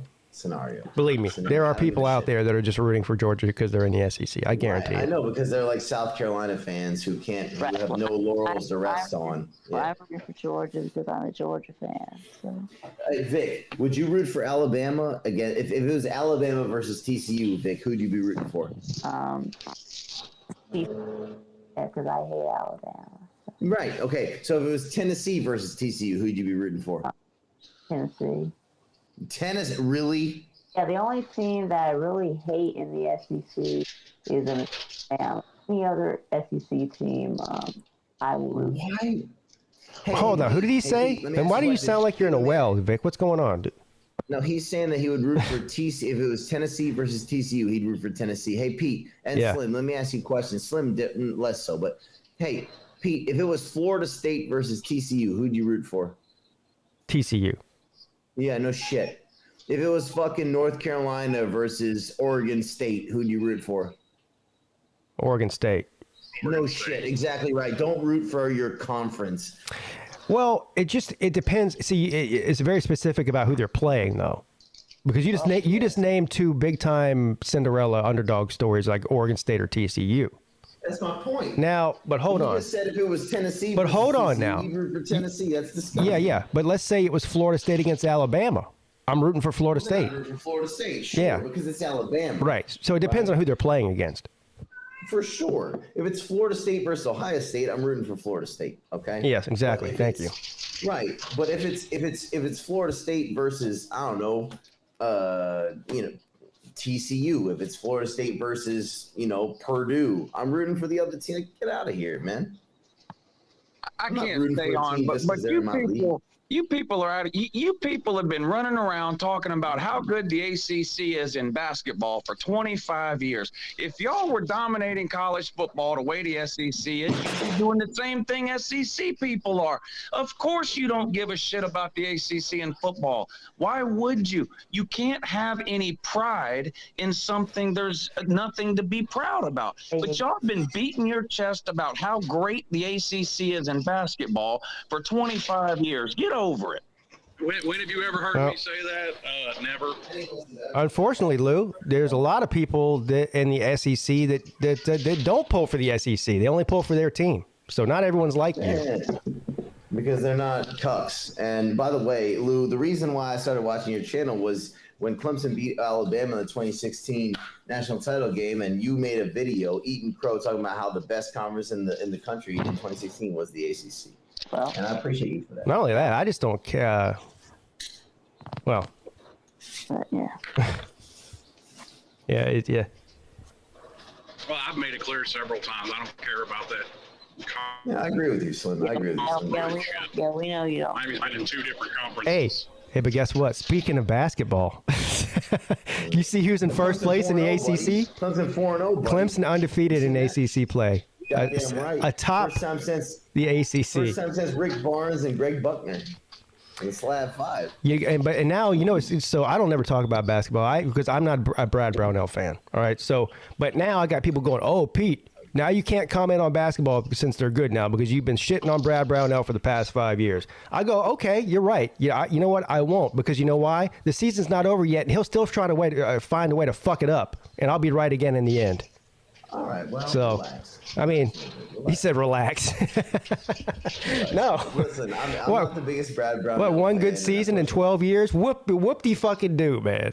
Believe me, there are people out there that are just rooting for Georgia because they're in the SEC. I guarantee it. I know, because they're like South Carolina fans who have no laurels to rest on. I'm rooting for Georgia because I'm a Georgia fan. So. Hey, Vic, would you root for Alabama again? If it was Alabama versus TCU, Vic, who'd you be rooting for? Because I hate Alabama. Right. Okay. So if it was Tennessee versus TCU, who'd you be rooting for? Tennessee. Tennessee, really? Yeah, the only team that I really hate in the SEC is Alabama. Any other SEC team, I will root. Why? Hey, hold on. Who did he say? And why do you sound like you're in a well, Vic? What's going on? No, he's saying that he would root for TCU. If it was Tennessee versus TCU, he'd root for Tennessee. Hey, Pete and Slim, let me ask you a question. Slim, less so, but hey, Pete, if it was Florida State versus TCU, who'd you root for? TCU. Yeah, no shit. If it was fucking North Carolina versus Oregon State, who'd you root for? Oregon State. No shit. Exactly right. Don't root for your conference. Well, it depends. See, it's very specific about who they're playing, though, because you just named two big time Cinderella underdog stories like Oregon State or TCU. That's my point. Now, but hold on. You just said if it was Tennessee. But hold on TCU, now. you'd root for Tennessee. That's disgusting. Yeah. But let's say it was Florida State against Alabama. I'm rooting for Florida State. Rooting for Florida State, sure, Yeah. because it's Alabama. Right. So it depends on who they're playing against. For sure. If it's Florida State versus Ohio State, I'm rooting for Florida State. Okay. Yes, exactly. Thank you. Right, but if it's Florida State versus I don't know, TCU, if it's Florida State versus Purdue, I'm rooting for the other team. Get out of here, man. I can't stay on, but you people are out of you people have been running around talking about how good the ACC is in basketball for 25 years. If y'all were dominating college football the way the SEC is, you'd be doing the same thing SEC people are. Of course you don't give a shit about the ACC in football. Why would you? You can't have any pride in something there's nothing to be proud about. But y'all have been beating your chest about how great the ACC is in basketball for 25 years. Get over it. When have you ever heard me say that? Never. Unfortunately, Lou, there's a lot of people that in the SEC that don't pull for the SEC. They only pull for their team. So not everyone's like you. Because they're not cucks. And by the way, Lou, the reason why I started watching your channel was when Clemson beat Alabama in the 2016 national title game, and you made a video eating crow talking about how the best conference in the country in 2016 was the ACC. Well, and I appreciate you for that. Not only that, I just don't care. Well, yeah. yeah. Well, I've made it clear several times. I don't care about that. Yeah, I agree with you, Slim. I agree with you, Slim. Yeah, we know you don't. Miami's been in 2 different conferences. Hey, but guess what? Speaking of basketball, you see who's in first place in the ACC? Clemson 4-0. Clemson undefeated in ACC play. Goddamn right. Atop first time since the ACC. First time since Rick Barnes and Greg Buckner in Slab 5. Yeah, and now so I don't ever talk about basketball because I'm not a Brad Brownell fan. All right, so but now I got people going, oh, Pete, now you can't comment on basketball since they're good now because you've been shitting on Brad Brownell for the past 5 years. I go, okay, you're right. Yeah, you know what? I won't because you know why? The season's not over yet, and he'll still try to find a way to fuck it up, and I'll be right again in the end. All right, well, so, relax. I mean, he said relax. No. Listen, I'm not the biggest Brad Brownell What, one fan, good season in 12 years? Whoop-de fucking do, man.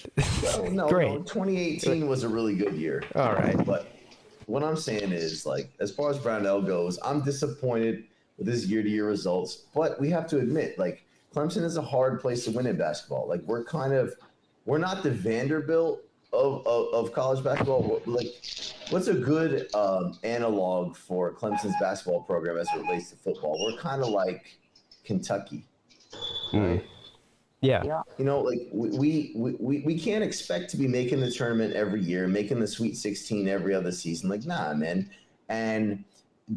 No, Great. No, 2018 was a really good year. All right. But what I'm saying is, like, as far as Brownell goes, I'm disappointed with his year-to-year results. But we have to admit, like, Clemson is a hard place to win in basketball. Like, we're not the Vanderbilt of college basketball. Like, what's a good analog for Clemson's basketball program as it relates to football? We're kind of like Kentucky. Right? Yeah. You know, like we can't expect to be making the tournament every year, making the Sweet 16 every other season. Like, nah, man. And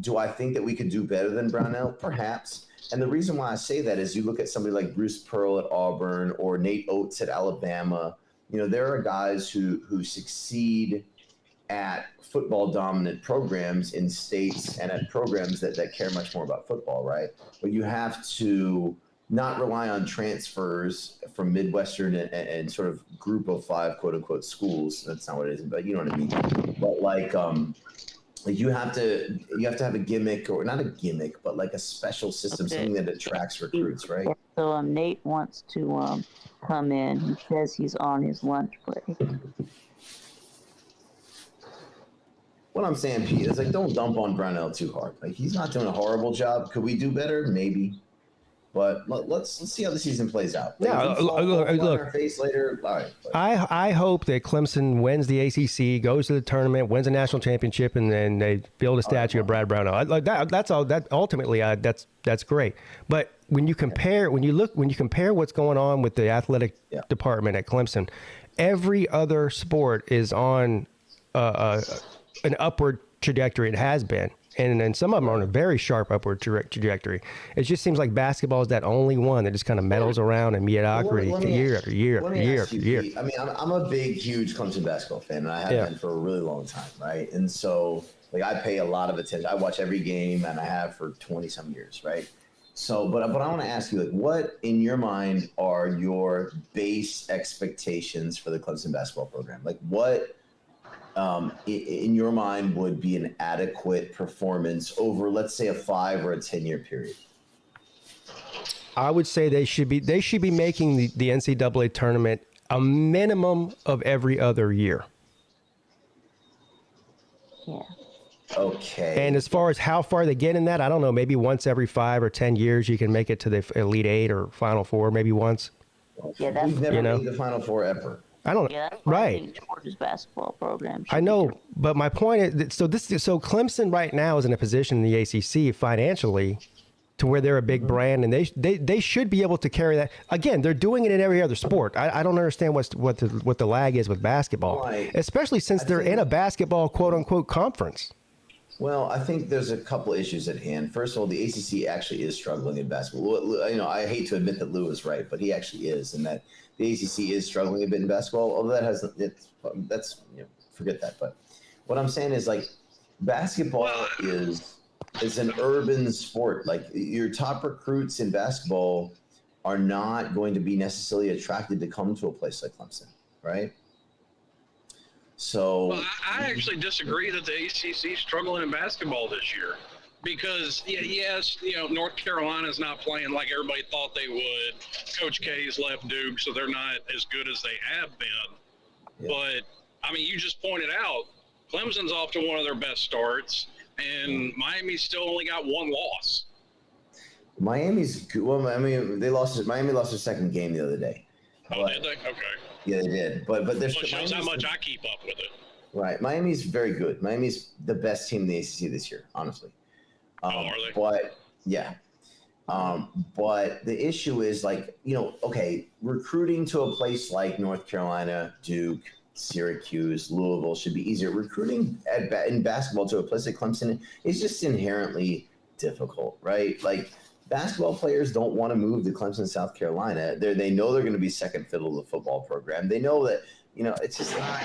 do I think that we could do better than Brownell? Perhaps. And the reason why I say that is you look at somebody like Bruce Pearl at Auburn or Nate Oates at Alabama. You know, there are guys who succeed at football dominant programs in states and at programs that care much more about football, right? But you have to not rely on transfers from Midwestern and sort of group of 5 quote unquote schools. That's not what it is, but you know what I mean. But like you have to have a gimmick, or not a gimmick, but like a special system, something that attracts recruits, right? So Nate wants to come in. He says he's on his lunch break. What I'm saying, Pete, is like, don't dump on Brownell too hard. Like, he's not doing a horrible job. Could we do better? Maybe. But let's see how the season plays out. Yeah, look. Our face later. All right. I hope that Clemson wins the ACC, goes to the tournament, wins a national championship, and then they build a statue of Brad Brownell. Like that's all. That ultimately, that's great. But when you compare what's going on with the athletic department at Clemson, every other sport is on an upward trajectory. It has been. And some of them are on a very sharp upward trajectory. It just seems like basketball is that only one that just kind of meddles around in mediocrity year after year after year after year. I mean, I'm a big, huge Clemson basketball fan, and I have been for a really long time, right? And so, like, I pay a lot of attention. I watch every game, and I have for 20-some years, right? So, but I want to ask you, like, what in your mind are your base expectations for the Clemson basketball program? Like, what in your mind would be an adequate performance over, let's say, a 5 or a 10-year period? I would say they should be making the NCAA tournament a minimum of every other year. Yeah. Okay. And as far as how far they get in that, I don't know. Maybe once every 5 or 10 years, you can make it to the Elite Eight or Final Four. Maybe once. Yeah, that's We've never made the Final Four ever. I don't. Yeah, that's why I Right. think Georgia's basketball program. I know, but my point is, so Clemson right now is in a position in the ACC financially to where they're a big brand, and they should be able to carry that. Again, they're doing it in every other sport. I don't understand what the lag is with basketball, Right. especially since they're in a basketball quote unquote conference. Well, I think there's a couple issues at hand. First of all, the ACC actually is struggling in basketball. You know, I hate to admit that Lou is right, but he actually is, and that the ACC is struggling a bit in basketball. Although that's forget that. But what I'm saying is, like, basketball is an urban sport. Like, your top recruits in basketball are not going to be necessarily attracted to come to a place like Clemson, right? So Well, I actually disagree that the ACC is struggling in basketball this year because, yes, North Carolina's not playing like everybody thought they would. Coach K's left Duke, so they're not as good as they have been. Yeah. But, I mean, you just pointed out, Clemson's off to one of their best starts, and Miami's still only got one loss. Miami's good. Well, I mean, Miami lost their second game the other day. Oh, did they? Okay. Yeah, they did. But there's Well, it shows how much I keep up with it. Right. Miami's very good. Miami's the best team in the ACC this year, honestly. Are they? But yeah. But the issue is, like, okay, recruiting to a place like North Carolina, Duke, Syracuse, Louisville should be easier. Recruiting in basketball to a place like Clemson is just inherently difficult, right? Like, basketball players don't want to move to Clemson, South Carolina. They know they're going to be second fiddle to the football program. They know that, it's just not,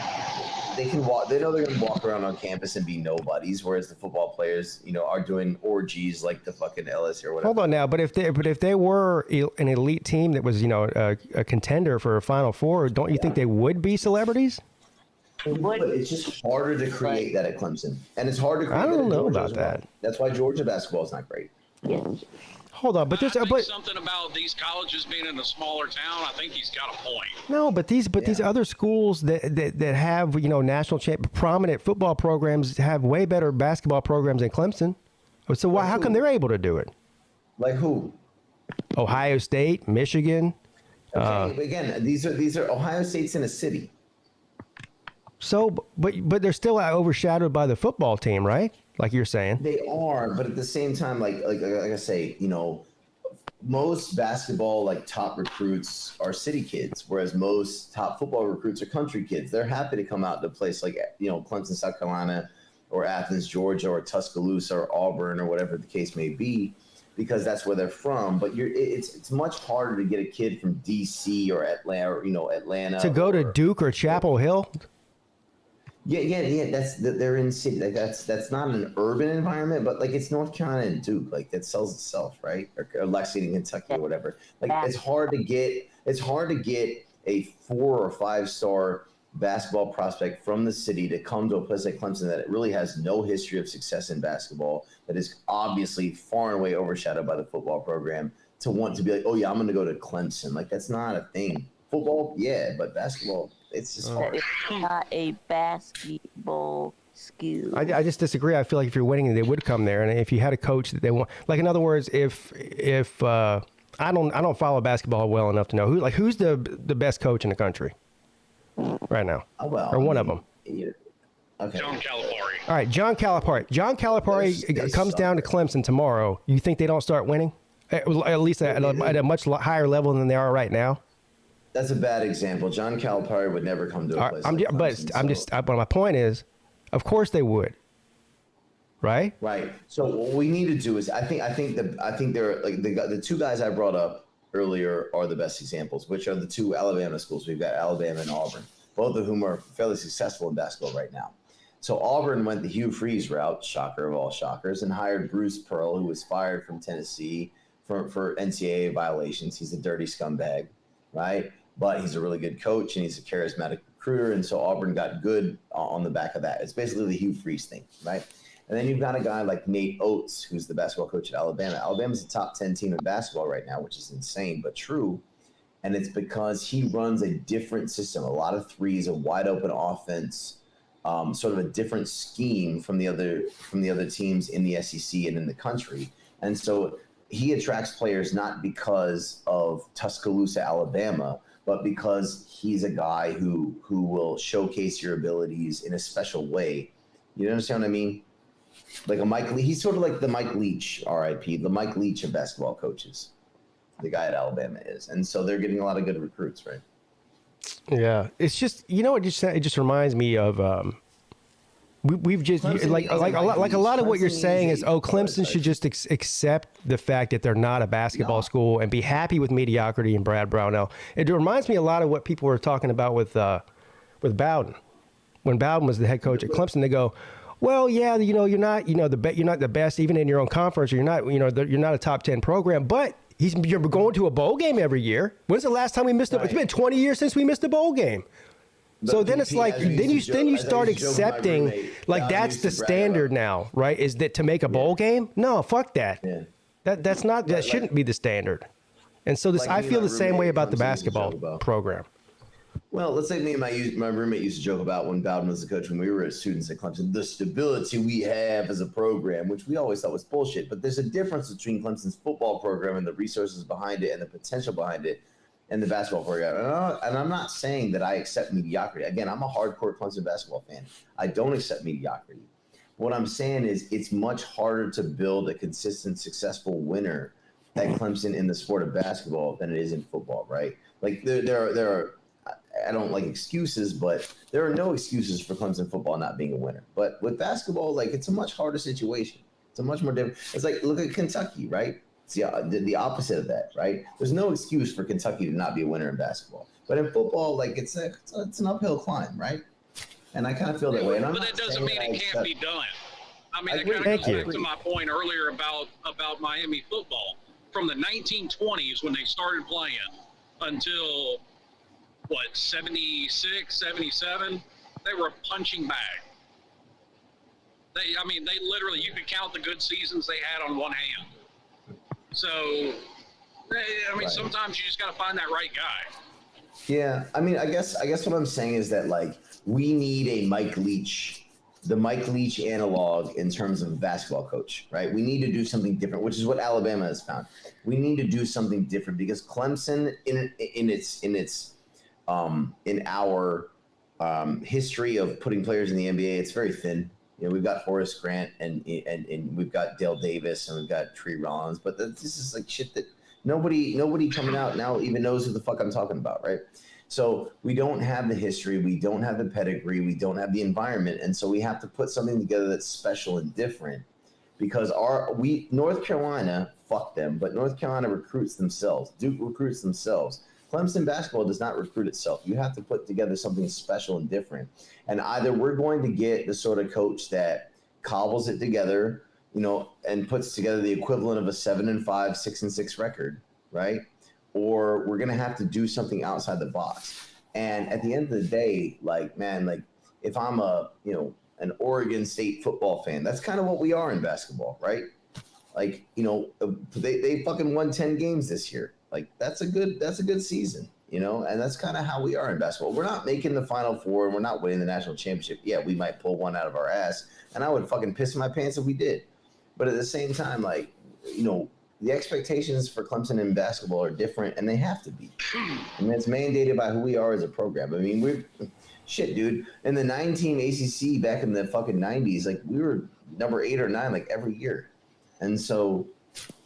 they can walk. They know they're going to walk around on campus and be nobodies, whereas the football players, are doing orgies like the fucking LSU or whatever. Hold on now, but if they were an elite team that was, a contender for a Final Four, don't you think they would be celebrities? But it's just harder to create that at Clemson, and it's hard to create. I don't know Georgia about as well. that. That's why Georgia basketball is not great. Yeah. Hold on, but there's I think something about these colleges being in a smaller town. I think he's got a point. no, but these other schools that have national prominent football programs have way better basketball programs than Clemson. So why? How come they're able to do it? Like who? Ohio State, Michigan. Okay, again, these are Ohio State's in a city. So, but they're still overshadowed by the football team, right? Like you're saying. They are, but at the same time, like I say, most basketball top recruits are city kids, whereas most top football recruits are country kids. They're happy to come out to a place like Clemson, South Carolina, or Athens, Georgia, or Tuscaloosa, or Auburn, or whatever the case may be, because that's where they're from. But it's much harder to get a kid from DC or Atlanta to go to Duke or Chapel Hill. Yeah. They're in city. Like that's not an urban environment, but it's North Carolina and Duke. Like, that sells itself, right? Or Lexington, Kentucky, or whatever. It's hard to get a 4 or 5 star basketball prospect from the city to come to a place like Clemson that it really has no history of success in basketball, that is obviously far and away overshadowed by the football program, to want to be like, oh yeah, I'm going to go to Clemson. Like, that's not a thing. Football, yeah, but basketball, it's just hard. It's not a basketball skill. I just disagree. I feel like if you're winning, they would come there, and if you had a coach that they want, like, in other words, if I don't follow basketball well enough to know who's the best coach in the country right now, or one of them. Yeah. Okay. John Calipari. All right, John Calipari. John Calipari comes down to Clemson tomorrow. You think they don't start winning, at least at a much higher level than they are right now? That's a bad example. John Calipari would never come to a place like Clemson, but my point is, of course they would. Right. Right. So what we need to do is, I think they're the two guys I brought up earlier are the best examples, which are the two Alabama schools. We've got Alabama and Auburn, both of whom are fairly successful in basketball right now. So Auburn went the Hugh Freeze route, shocker of all shockers, and hired Bruce Pearl, who was fired from Tennessee for NCAA violations. He's a dirty scumbag, right? But he's a really good coach and he's a charismatic recruiter. And so Auburn got good on the back of that. It's basically the Hugh Freeze thing, right? And then you've got a guy like Nate Oates, who's the basketball coach at Alabama. Alabama's a top 10 team in basketball right now, which is insane but true. And it's because he runs a different system, a lot of threes, a wide open offense, sort of a different scheme from the other teams in the SEC and in the country. And so he attracts players not because of Tuscaloosa, Alabama, but because he's a guy who will showcase your abilities in a special way. You understand what I mean? Like a Mike Leach. He's sort of like the Mike Leach, RIP, the Mike Leach of basketball coaches. The guy at Alabama is. And so they're getting a lot of good recruits, right? Yeah. It's just, you know what you said? It just reminds me of we've just like a lot of what you're saying is, Clemson should just accept the fact that they're not a basketball school and be happy with mediocrity and Brad Brownell. It reminds me a lot of what people were talking about with Bowden. When Bowden was the head coach at Clemson, they go, well, yeah, you're not the best even in your own conference, or you're not a top 10 program, but you're going to a bowl game every year. When's the last time we missed It's been 20 years since we missed a bowl game. So then it's like, then you start accepting, like, that's the standard now, right? Is that to make a bowl game? No, fuck that. Yeah. That shouldn't be the standard. And so I feel the same way about the basketball program. Well, let's say me and my roommate used to joke about when Bowden was the coach when we were students at Clemson, the stability we have as a program, which we always thought was bullshit. But there's a difference between Clemson's football program and the resources behind it and the potential behind it and the basketball program. And I'm not saying that I accept mediocrity. Again, I'm a hardcore Clemson basketball fan. I don't accept mediocrity. What I'm saying is it's much harder to build a consistent, successful winner at Clemson in the sport of basketball than it is in football, right? Like there are I don't like excuses, but there are no excuses for Clemson football not being a winner. But with basketball, like, it's a much harder situation. It's a much more different. It's like, look at Kentucky, right? It's the opposite of that, right? There's no excuse for Kentucky to not be a winner in basketball. But in football, like, it's an uphill climb, right? And I kind of feel that way. But that doesn't mean it can't be done. I mean, it kind of goes back to my point earlier about Miami football. From the 1920s when they started playing until – 76, 77, they were a punching bag. They literally, you could count the good seasons they had on one hand. So, sometimes you just got to find that right guy. Yeah, I guess what I'm saying is that, like, we need a Mike Leach, the Mike Leach analog in terms of a basketball coach, right? We need to do something different, which is what Alabama has found. We need to do something different because Clemson, in our history of putting players in the NBA, it's very thin. You know, we've got Horace Grant and we've got Dale Davis and we've got Tree Rollins, but this is like shit that nobody coming out now even knows who the fuck I'm talking about, right? So we don't have the history, we don't have the pedigree, we don't have the environment, and so we have to put something together that's special and different because North Carolina, fuck them, but North Carolina recruits themselves. Duke recruits themselves. Clemson basketball does not recruit itself. You have to put together something special and different. And either we're going to get the sort of coach that cobbles it together, and puts together the equivalent of a 7-5, 6-6 record, right? Or we're going to have to do something outside the box. And at the end of the day, if I'm an Oregon State football fan, that's kind of what we are in basketball, right? Like, they fucking won 10 games this year. Like, that's a good season, and that's kind of how we are in basketball. We're not making the Final Four and we're not winning the national championship. Yeah, we might pull one out of our ass, and I would fucking piss my pants if we did. But at the same time, the expectations for Clemson in basketball are different, and they have to be. And that's mandated by who we are as a program. I mean, shit, dude. In the 9-team ACC back in the fucking 90s, like, we were number 8 or 9 like every year. And so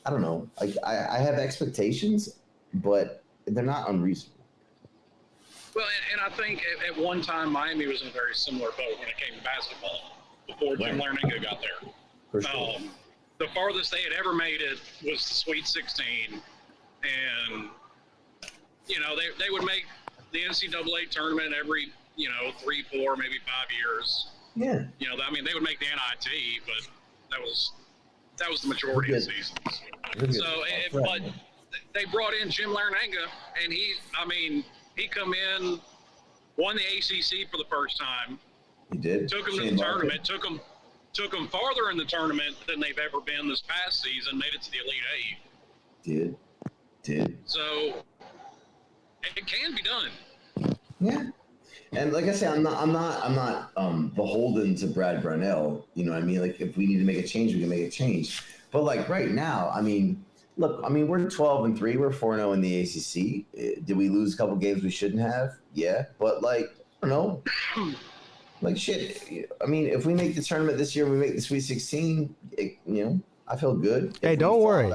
I don't know. Like, I have expectations, but they're not unreasonable. Well, and I think at one time Miami was in a very similar boat when it came to basketball before Jim Larnaga got there. For sure. The farthest they had ever made it was the Sweet 16, and they would make the NCAA tournament every 3, 4, maybe 5 years. Yeah. They would make the NIT, but that was the majority of seasons. So, but they brought in Jim Larnaga, and he come in, won the ACC for the first time. He did. Took him to the tournament. Took took them farther in the tournament than they've ever been this past season, made it to the Elite Eight. Did. So it can be done. Yeah. And like I said, I'm not beholden to Brad Brownell. You know what I mean? Like, if we need to make a change, we can make a change. But like right now, I mean, look, I mean, we're 12-3, we're 4-0 in the ACC. Did we lose a couple games we shouldn't have? Yeah, but like, I don't know, like shit. I mean, if we make the tournament this year, we make the Sweet 16. I feel good. Hey, don't worry.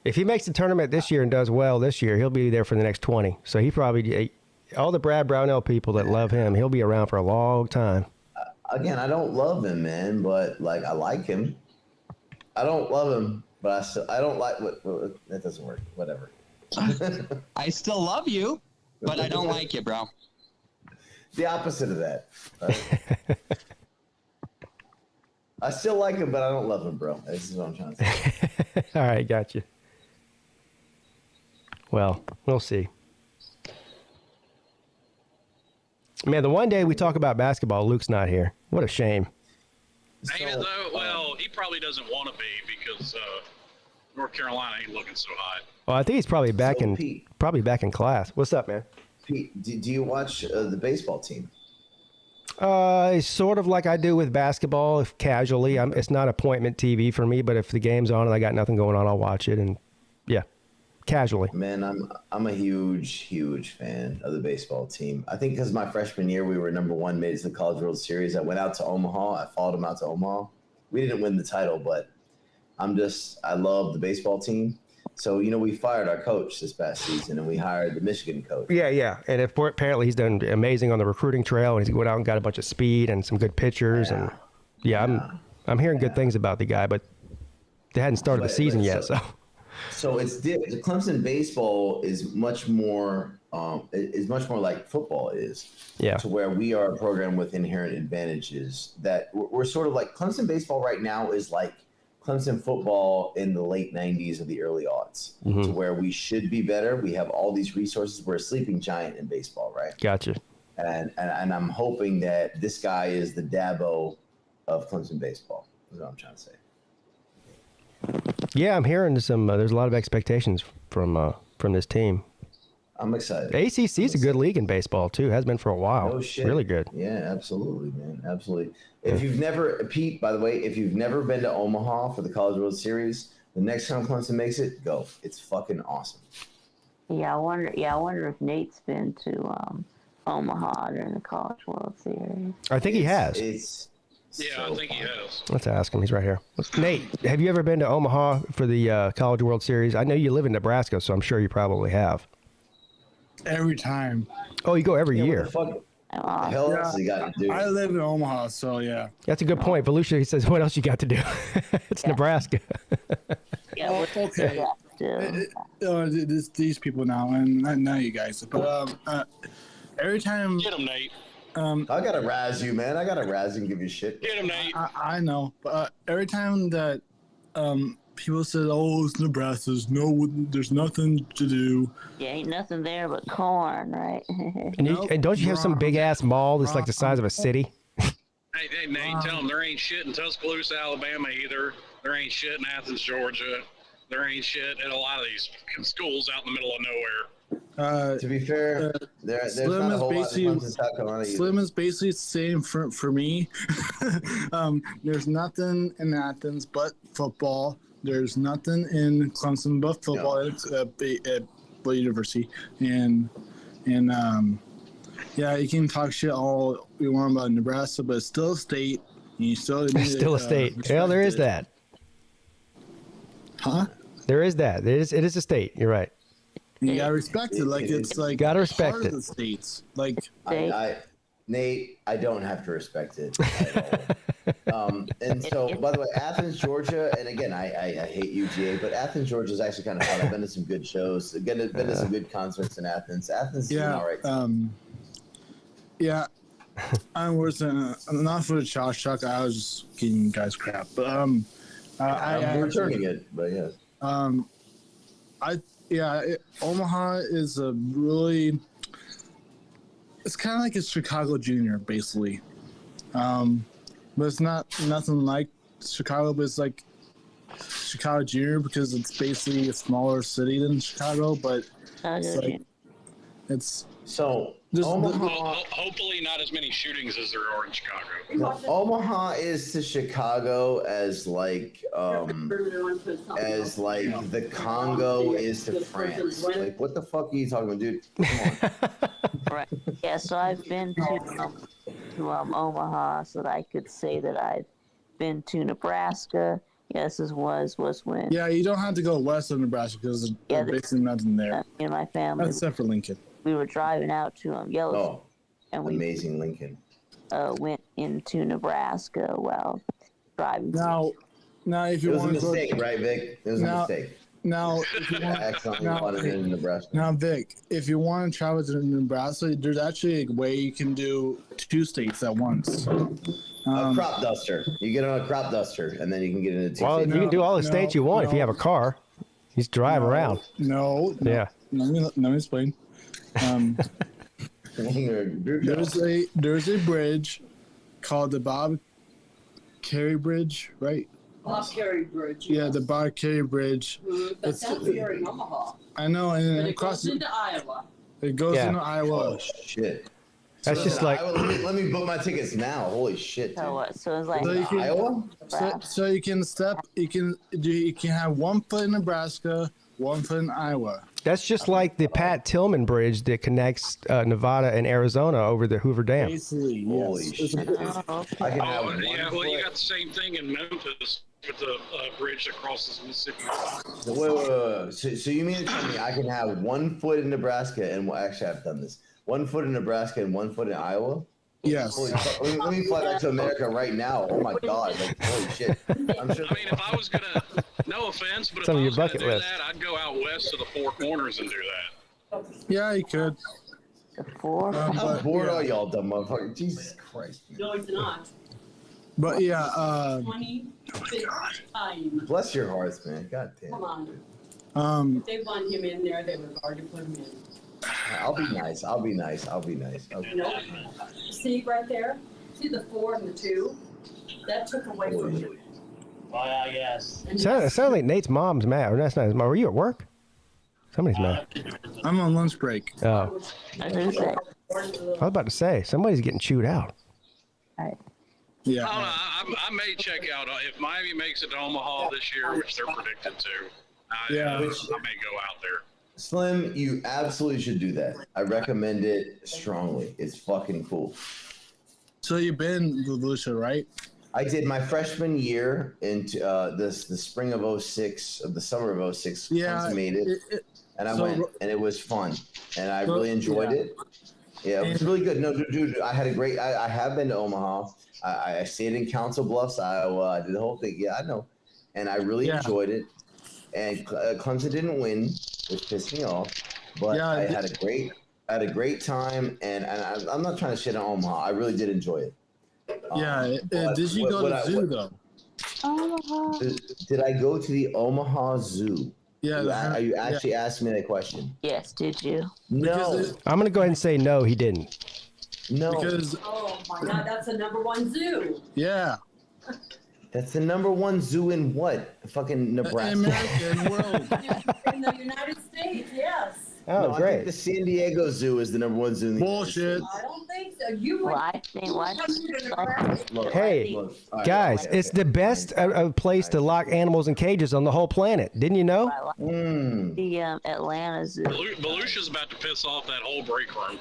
If he makes the tournament this year and does well this year, he'll be there for the next 20. So he probably, all the Brad Brownell people that love him, he'll be around for a long time. Again, I don't love him, man, but like, I like him. I don't love him, but I don't like what that doesn't work. Whatever. I still love you, but I don't like you, bro. The opposite of that. Right? I still like him, but I don't love him, bro. This is what I'm trying to say. All right, got you. Well, we'll see. Man, the one day we talk about basketball, Luke's not here. What a shame. Ain't it though? Well, he probably doesn't want to be because North Carolina ain't looking so hot. Well, I think he's probably back Pete, in class. What's up, man? Pete, do you watch the baseball team? Sort of like I do with basketball, if casually. It's not appointment TV for me, but if the game's on and I got nothing going on, I'll watch it. And yeah, casually. Man, I'm a huge fan of the baseball team. I think because my freshman year we were #1, made it to the College World Series. I went out to Omaha. I followed them out to Omaha. We didn't win the title, but I love the baseball team. So, we fired our coach this past season and we hired the Michigan coach. Yeah. And apparently he's done amazing on the recruiting trail, and he's went out and got a bunch of speed and some good pitchers. Yeah. And I'm hearing good things about the guy, but they hadn't started the season yet. So it's Clemson baseball is much more like football is. Yeah. To where we are a program with inherent advantages that we're sort of like Clemson baseball right now is like Clemson football in the late 90s or the early aughts, to where we should be better. We have all these resources. We're a sleeping giant in baseball, right? Gotcha. And I'm hoping that this guy is the Dabo of Clemson baseball. Is what I'm trying to say. Yeah, I'm hearing some. There's a lot of expectations from this team. I'm excited. The ACC is a good league in baseball too. Has been for a while. No shit. Really good. Yeah, absolutely, man. Absolutely. If you've never, Pete, by the way, if you've never been to Omaha for the College World Series, the next time Clemson makes it, go. It's fucking awesome. Yeah, I wonder if Nate's been to Omaha during the College World Series. I think he has. I think he has. Let's ask him. He's right here. Nate, have you ever been to Omaha for the College World Series? I know you live in Nebraska, so I'm sure you probably have. Every time. Oh, you go every year. What the hell else you got to do? I live in Omaha, so yeah. That's a good point. Volusia, he says, what else you got to do? It's Nebraska. Yeah, okay. These people now, and not you guys. But every time. Get him, Nate. I got to razz you, man. I got to razz you and give you shit. Get him, Nate. I know. But every time that people said, oh, it's Nebraska, there's nothing to do. Yeah, ain't nothing there but corn, right? And don't you have some big-ass mall that's like the size of a city? Hey, Nate, tell them there ain't shit in Tuscaloosa, Alabama either. There ain't shit in Athens, Georgia. There ain't shit in a lot of these schools out in the middle of nowhere. To be fair, there's Slim not a whole lot is of South Carolina either. Slim is basically the same for me. There's nothing in Athens but football. There's nothing in Clemson but football at University. And yeah, you can talk shit all you want about Nebraska, but it's still a state. And you still It's still a state. Well, there is that. Huh? There is that. It is a state. You're right. You gotta respect it. Like it's like gotta respect part it. of the states. Like Nate, I don't have to respect it at all. And so, by the way, Athens, Georgia, and again, I hate UGA, but Athens, Georgia is actually kind of fun. I've been to some good shows. Been to some good concerts in Athens. Athens is all right. Yeah, I wasn't not for the Josh Chuck. I was just giving you guys crap, but I'm returning it. But yes, Omaha is a really. It's kind of like a Chicago Junior, basically. But it's nothing like Chicago, but it's like Chicago Junior because it's basically a smaller city than Chicago, but it's like it's so hopefully not as many shootings as there are in Chicago. Well, Omaha is to Chicago as like the Congo is to France. Like, what the fuck are you talking about, dude? Come on. Right. Yeah, so I've been to Omaha, so that I could say that I've been to Nebraska. Yes, this was when. Yeah, you don't have to go west of Nebraska because there's basically nothing there. Me and my family. Except for Lincoln. We were driving out to Yellowstone. Oh, and we amazing Lincoln. Went into Nebraska while driving. Now, if you want to go, it was a mistake, right, Vic? It was a mistake. Now, if you want, Vic, if you want to travel to Nebraska, there's actually a way you can do 2 states at once. A crop duster. You get on a crop duster, and then you can get into 2 states. Well, you can do all the states you want if you have a car. You just drive around. No. Yeah. Let me explain. There's a bridge called the Bob Carey Bridge, right? Bob Carey Bridge. Yeah, the Bob Carey Bridge. That's down here in Omaha. I know, and But it it goes into Iowa. It goes into Iowa. Oh shit! That's just like. Let me book my tickets now. Holy shit! So what? So it's like Iowa. So you can have 1 foot in Nebraska, 1 foot in Iowa. That's just like the Pat Tillman Bridge that connects Nevada and Arizona over the Hoover Dam. Basically, holy shit! You well, you got the same thing in Memphis with the bridge that crosses Mississippi. Wait. So you mean to tell me I can have 1 foot in Nebraska and actually I've done this. 1 foot in Nebraska and 1 foot in Iowa? Yes. Holy fuck. Let me fly back to America right now. Oh my god! Like, holy shit! I'm sure. I mean, if I was gonna, no offense, but Some of if I your was gonna bucket do list. that, I'd go out west to the Four Corners and do that. Yeah, you could. How bored are y'all, dumb motherfucker? Jesus Christ! No, it's not. But yeah, 25th time. Bless your hearts, man. God damn. Come on. If they want him in there, they would already put him in. I'll be nice. See right there? See the 4 and the 2? That took away from you. Well, yes. It sounds like Nate's mom's mad. Or that's not his mom. Were you at work? Somebody's mad. I'm on lunch break. Oh. I was about to say, somebody's getting chewed out. Yeah. I don't know. I may check out if Miami makes it to Omaha this year, which they're predicted to. I may go out there. Slim, you absolutely should do that. I recommend it strongly. It's fucking cool. So you've been to Lucia, right? I did my freshman year into the spring of 06, of the summer of 06. Yeah, consummated, and I went, and it was fun, and I really enjoyed it. Yeah, it was really good. No, dude, I had a great. I have been to Omaha. I stayed in Council Bluffs, Iowa. I did the whole thing. Yeah, I know, and I really enjoyed it. And Clemson didn't win, which pissed me off. But I had a great time, and I'm not trying to shit on Omaha. I really did enjoy it. Did you go to the zoo though? Omaha. Did I go to the Omaha Zoo? Yeah. Are you actually asking me that question? Yes, did you? No. I'm going to go ahead and say no, he didn't. No. Because Oh my God, that's the #1 zoo. yeah. That's the #1 zoo in what? Fucking Nebraska. American world. In the United States, yes. Oh, no, great. I think the San Diego Zoo is the #1 zoo in the Bullshit. I don't think so. You Well, I think what? Hey, guys, it's the best place to lock animals in cages on the whole planet. Didn't you know? The Atlanta Zoo. Belusha's about to piss off that whole break room.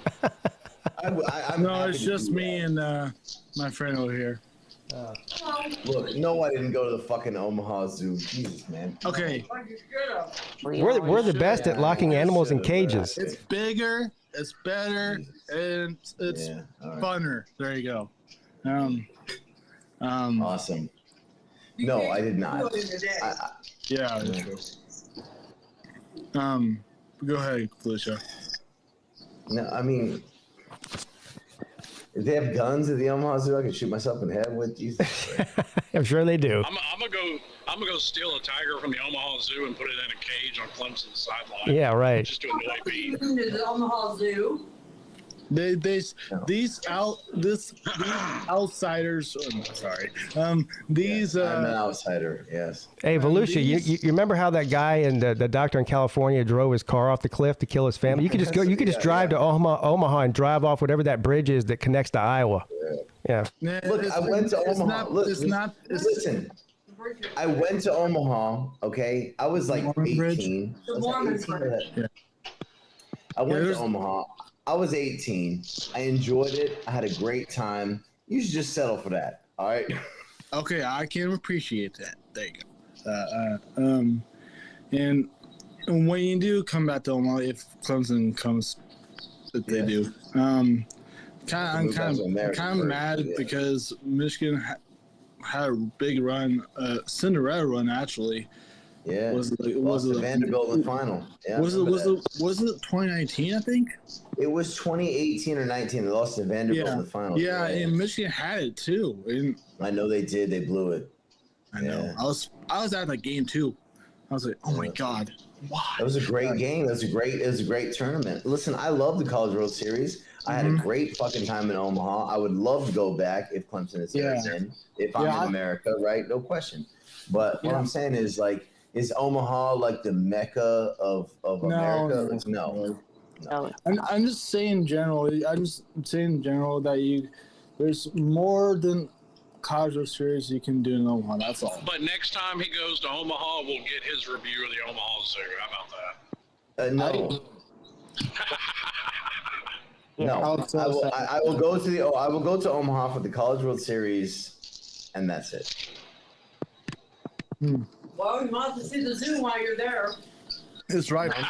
No, it's just me and my friend over here. Look, no, I didn't go to the fucking Omaha Zoo. Jesus, man. Okay. We're the best at locking animals in cages. It's bigger, it's better, and it's funner. There you go. Awesome. No, I did not. Yeah. Go ahead, Felicia. No, I mean, if they have guns at the Omaha Zoo, I can shoot myself in the head with. Jesus. I'm sure they do. I'm gonna go steal a tiger from the Omaha Zoo and put it in a cage on Clemson's sideline. Yeah, right. Just to annoy Peete. To the Omaha Zoo. These outsiders. I'm an outsider. Yes. Hey, Volusia, you remember how that guy and the doctor in California drove his car off the cliff to kill his family? You could just go. You could just drive to Omaha and drive off whatever that bridge is that connects to Iowa. Yeah. Look, I went to Omaha. Listen. I went to Omaha. Okay, I was like 18. I went to Omaha. I was 18. I enjoyed it. I had a great time. You should just settle for that. All right. Okay, I can appreciate that. There you go. And when you do come back to Omaha, if Clemson comes, if they do, I'm kind of mad because Michigan had a big run, Cinderella run actually. Yeah, was the Vanderbilt in the final. Yeah, was it 2019? I think it was 2018 or 19. They lost to Vanderbilt in the final. Yeah, and Michigan had it too. And I know they did. They blew it. I know. I was at that game too. I was like, oh my god, why? That was a great game. It was a great tournament. Listen, I love the College World Series. I had a great fucking time in Omaha. I would love to go back if Clemson is in. If I'm in America, right? No question. But what I'm saying is like. Is Omaha like the mecca of America? No. I'm just saying in general. That there's more than College World Series you can do in Omaha. That's all. But next time he goes to Omaha, we'll get his review of the Omaha Zoo. How about that? No. No. I will go to Omaha for the College World Series, and that's it. Well, you might have to see the zoo while you're there. It's right. I'm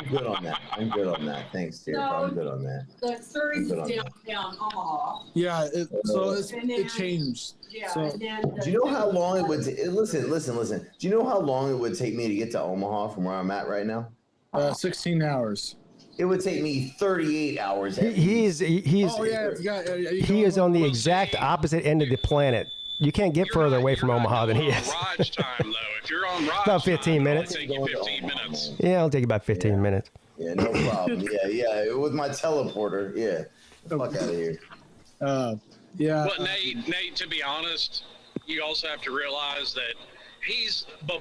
good on that. Thanks, dear. I'm good on that. The series is downtown Omaha. Yeah, it changed. Yeah. So, do you know how long it would listen? Do you know how long it would take me to get to Omaha from where I'm at right now? 16 hours. It would take me 38 hours. He is on the exact opposite end of the planet. You can't get further away from Omaha than he is. Raj time, though. If you're on Raj about 15 minutes. It'll take you 15 minutes. Yeah, it'll take about 15 minutes. Yeah, no problem. Yeah. With my teleporter. Yeah. Get the fuck out of here. Yeah. But Nate, to be honest, you also have to realize that he's the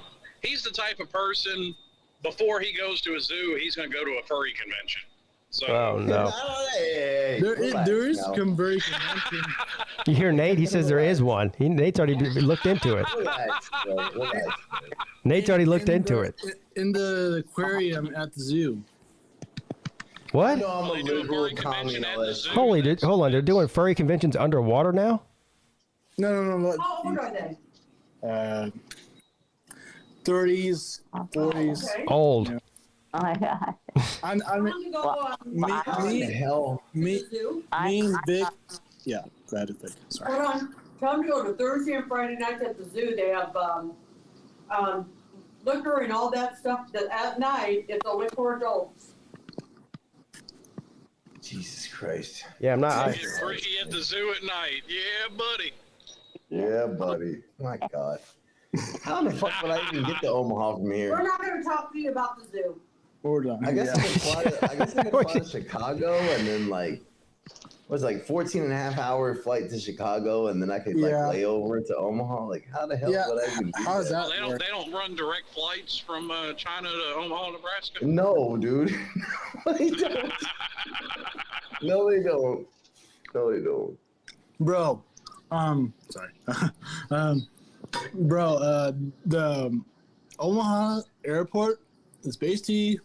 type of person, before he goes to a zoo, he's going to go to a furry convention. So, oh, no. There is some very convention. You hear Nate? He says there is one. Nate's already looked into it. Nate's already looked into it. In the aquarium at the zoo. What? I'm a liberal commie. Hold on. They're doing furry conventions underwater now? No. How old are they? 30s, 40s. Okay. Old. Yeah. Oh my god. Me and Vic. Yeah, glad to think. Sorry. Hold on. Tell them to go to Thursday and Friday nights at the zoo. They have liquor and all that stuff. That at night it's only for adults. Jesus Christ. Yeah, I'm not. Get freaky at the zoo at night. Yeah, buddy. Yeah, buddy. My God. How the fuck would I even get to Omaha from here? We're not going to talk to you about the zoo. We're done. I guess I could fly to Chicago and then was 14 and a half hour flight to Chicago and then I could lay over to Omaha. Like, how the hell would I even do that? They don't run direct flights from China to Omaha, Nebraska? No, dude. No, they don't. No, they don't. Bro, sorry. The Omaha airport is basically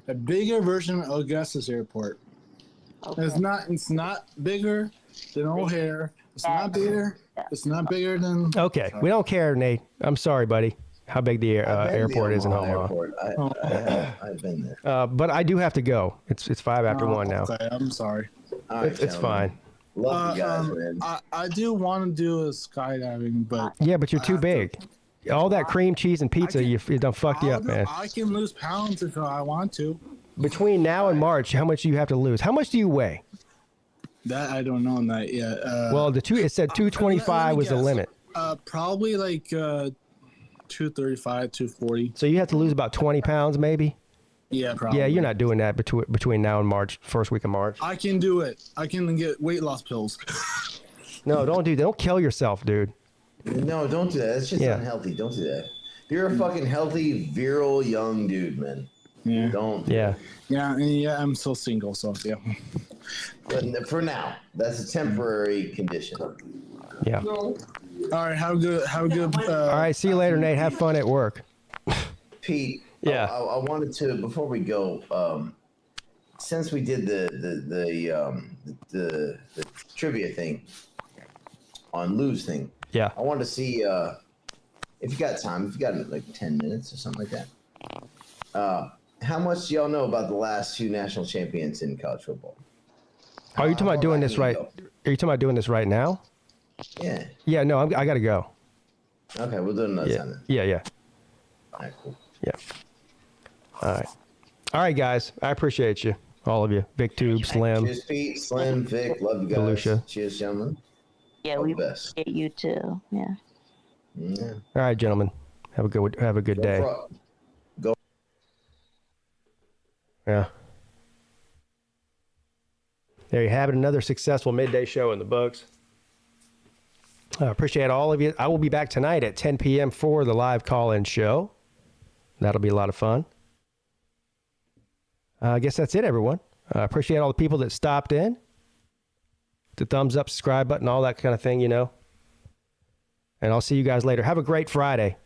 a bigger version of Augustus Airport. Okay. It's not bigger than O'Hare. It's not bigger. It's not bigger than. Okay, we don't care, Nate. I'm sorry, buddy. How big the airport is in Omaha? I've been there. But I do have to go. It's 5 after 1 now. Okay, I'm sorry. It's fine. Love you guys, man. I do want to do a skydiving, but yeah, but you're too big. All that cream cheese and pizza, you done fucked you up, man. I can lose pounds if I want to. Between now and March, how much do you have to lose? How much do you weigh? That I don't know that yet. Well, it said 225 was the limit. Probably like 235, 240. So you have to lose about 20 pounds, maybe. Yeah, probably. Yeah, you're not doing that between now and March, first week of March. I can do it. I can get weight loss pills. No, don't kill yourself, dude. No, don't do that. That's just unhealthy. Don't do that. You're a fucking healthy, virile, young dude, man. Yeah. Don't. Yeah. Yeah, I'm still single, so yeah. But for now, that's a temporary condition. Yeah. All right, how good? All right, see you later, Nate. Have fun at work. Pete. Yeah. I wanted to, before we go, since we did the trivia thing on Lou's thing. Yeah. I wanted to see if you got time, if you got like 10 minutes or something like that. How much do y'all know about the last two national champions in college football? Are you talking about doing this right? Are you talking about doing this right now? Yeah. Yeah. No, I got to go. Okay, we'll do it another time then. Yeah. All right, cool. Yeah. All right, guys. I appreciate you, all of you. Big Tube, Slim. Cheers, Pete, Slim, Vic. Love you guys. Volusia. Cheers, gentlemen. Yeah, we appreciate you too. Yeah. Yeah. All right, gentlemen. Have a good day. Go. Yeah. There you have it. Another successful midday show in the books. I appreciate all of you. I will be back tonight at 10 p.m. for the live call-in show. That'll be a lot of fun. I guess that's it, everyone. I appreciate all the people that stopped in. The thumbs up, subscribe button, all that kind of thing, And I'll see you guys later. Have a great Friday.